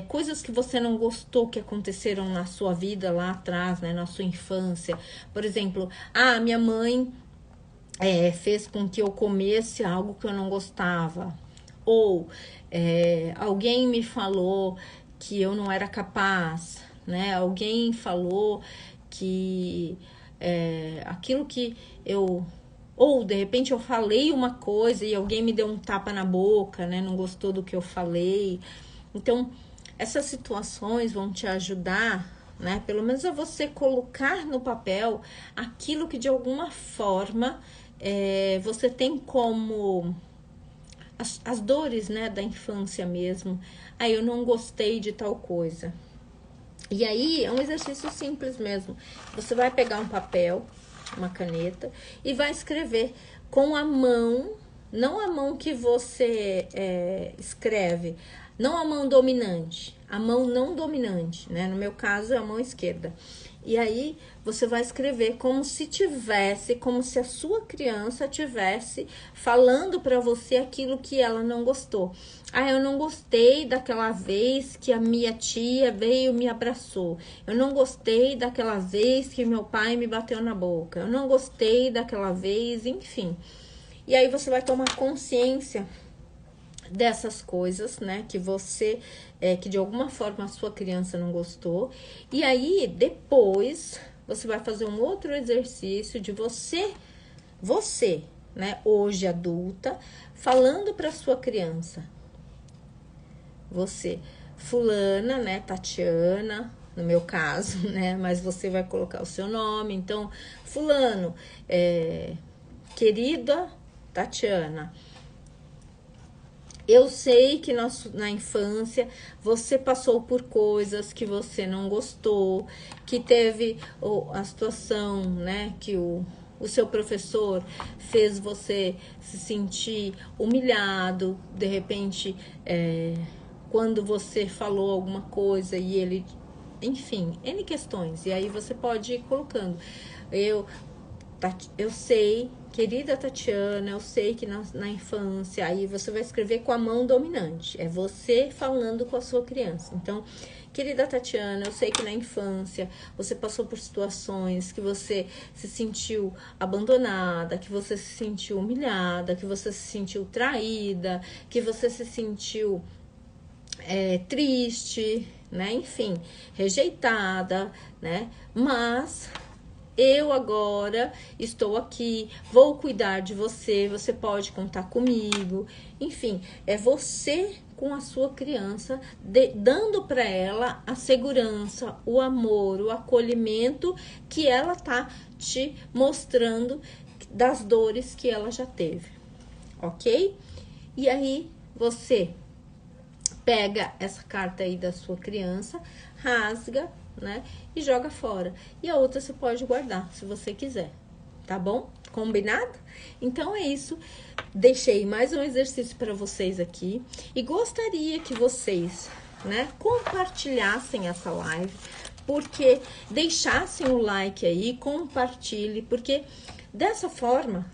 coisas que você não gostou que aconteceram na sua vida lá atrás, né, na sua infância, por exemplo, minha mãe fez com que eu comesse algo que eu não gostava, ou alguém me falou que eu não era capaz, né? Alguém falou que aquilo que eu... Ou, de repente, eu falei uma coisa e alguém me deu um tapa na boca, né? Não gostou do que eu falei. Então, essas situações vão te ajudar, né? Pelo menos a você colocar no papel aquilo que, de alguma forma, você tem como... As dores, né, da infância mesmo. Eu não gostei de tal coisa. E aí, é um exercício simples mesmo. Você vai pegar um papel, uma caneta, e vai escrever com a mão, não a mão que você escreve, não a mão dominante, a mão não dominante, né? No meu caso, é a mão esquerda. E aí, você vai escrever como se a sua criança tivesse falando para você aquilo que ela não gostou. Eu não gostei daquela vez que a minha tia veio e me abraçou. Eu não gostei daquela vez que meu pai me bateu na boca. Eu não gostei daquela vez, enfim. E aí você vai tomar consciência dessas coisas, né, que você, que de alguma forma a sua criança não gostou. E aí, depois, você vai fazer um outro exercício de você, né, hoje adulta, falando para sua criança. Você, fulana, né, Tatiana, no meu caso, né, mas você vai colocar o seu nome. Então, fulano, querida Tatiana, eu sei que na infância você passou por coisas que você não gostou, que teve a situação, né, que o seu professor fez você se sentir humilhado, de repente, quando você falou alguma coisa e ele, enfim, N questões. E aí você pode ir colocando. Eu sei, querida Tatiana, eu sei que na infância, aí você vai escrever com a mão dominante, é você falando com a sua criança. Então, querida Tatiana, eu sei que na infância você passou por situações que você se sentiu abandonada, que você se sentiu humilhada, que você se sentiu traída, que você se sentiu triste, né? Enfim, rejeitada, né? Mas eu agora estou aqui, vou cuidar de você, você pode contar comigo. Enfim, é você com a sua criança, dando para ela a segurança, o amor, o acolhimento que ela tá te mostrando das dores que ela já teve, ok? E aí você pega essa carta aí da sua criança, rasga, né, e joga fora. E a outra você pode guardar, se você quiser, tá bom? Combinado? Então é isso. Deixei mais um exercício para vocês aqui e gostaria que vocês, né, compartilhassem essa live, porque deixassem o like aí, compartilhe, porque dessa forma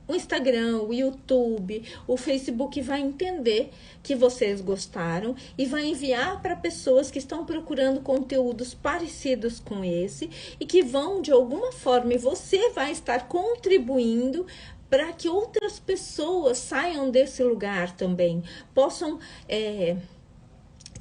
o Instagram, o YouTube, o Facebook vai entender que vocês gostaram e vai enviar para pessoas que estão procurando conteúdos parecidos com esse e que vão de alguma forma, e você vai estar contribuindo para que outras pessoas saiam desse lugar também, possam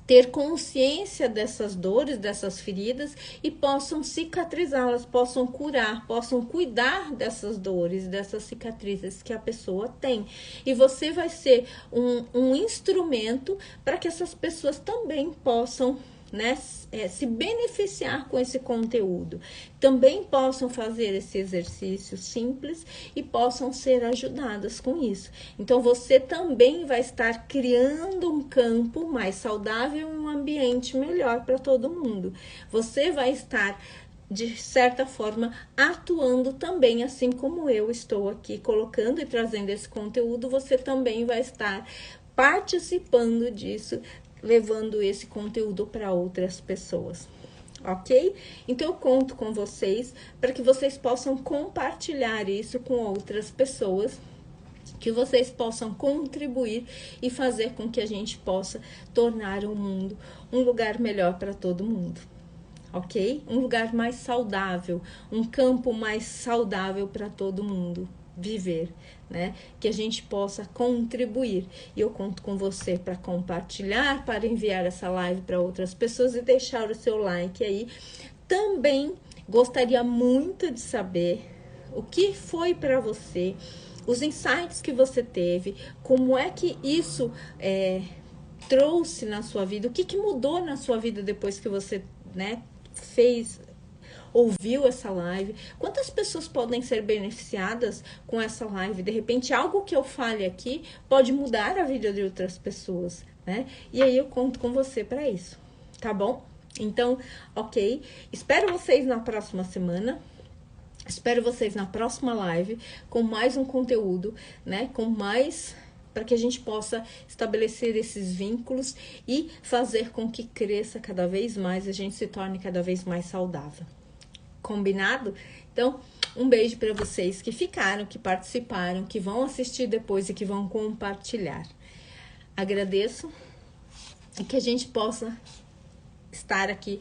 ter consciência dessas dores, dessas feridas e possam cicatrizá-las, possam curar, possam cuidar dessas dores, dessas cicatrizes que a pessoa tem. E você vai ser um instrumento para que essas pessoas também possam, né, se beneficiar com esse conteúdo, também possam fazer esse exercício simples e possam ser ajudadas com isso. Então você também vai estar criando um campo mais saudável e um ambiente melhor para todo mundo. Você vai estar, de certa forma, atuando também, assim como eu estou aqui colocando e trazendo esse conteúdo, você também vai estar participando disso, levando esse conteúdo para outras pessoas, ok? Então eu conto com vocês para que vocês possam compartilhar isso com outras pessoas, que vocês possam contribuir e fazer com que a gente possa tornar o mundo um lugar melhor para todo mundo, ok? Um lugar mais saudável, um campo mais saudável para todo mundo viver, né? Que a gente possa contribuir. E eu conto com você para compartilhar, para enviar essa live para outras pessoas e deixar o seu like aí. Também gostaria muito de saber o que foi para você, os insights que você teve, como é que isso trouxe na sua vida, o que mudou na sua vida depois que você, né, ouviu essa live, quantas pessoas podem ser beneficiadas com essa live, de repente algo que eu fale aqui pode mudar a vida de outras pessoas, né, e aí eu conto com você para isso, tá bom? Então, ok, espero vocês na próxima semana, espero vocês na próxima live com mais um conteúdo, né, com mais, para que a gente possa estabelecer esses vínculos e fazer com que cresça cada vez mais, a gente se torne cada vez mais saudável. Combinado? Então, um beijo para vocês que ficaram, que participaram, que vão assistir depois e que vão compartilhar. Agradeço e que a gente possa estar aqui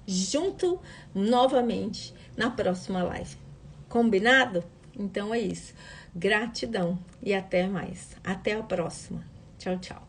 junto novamente na próxima live. Combinado? Então é isso. Gratidão e até mais. Até a próxima. Tchau, tchau.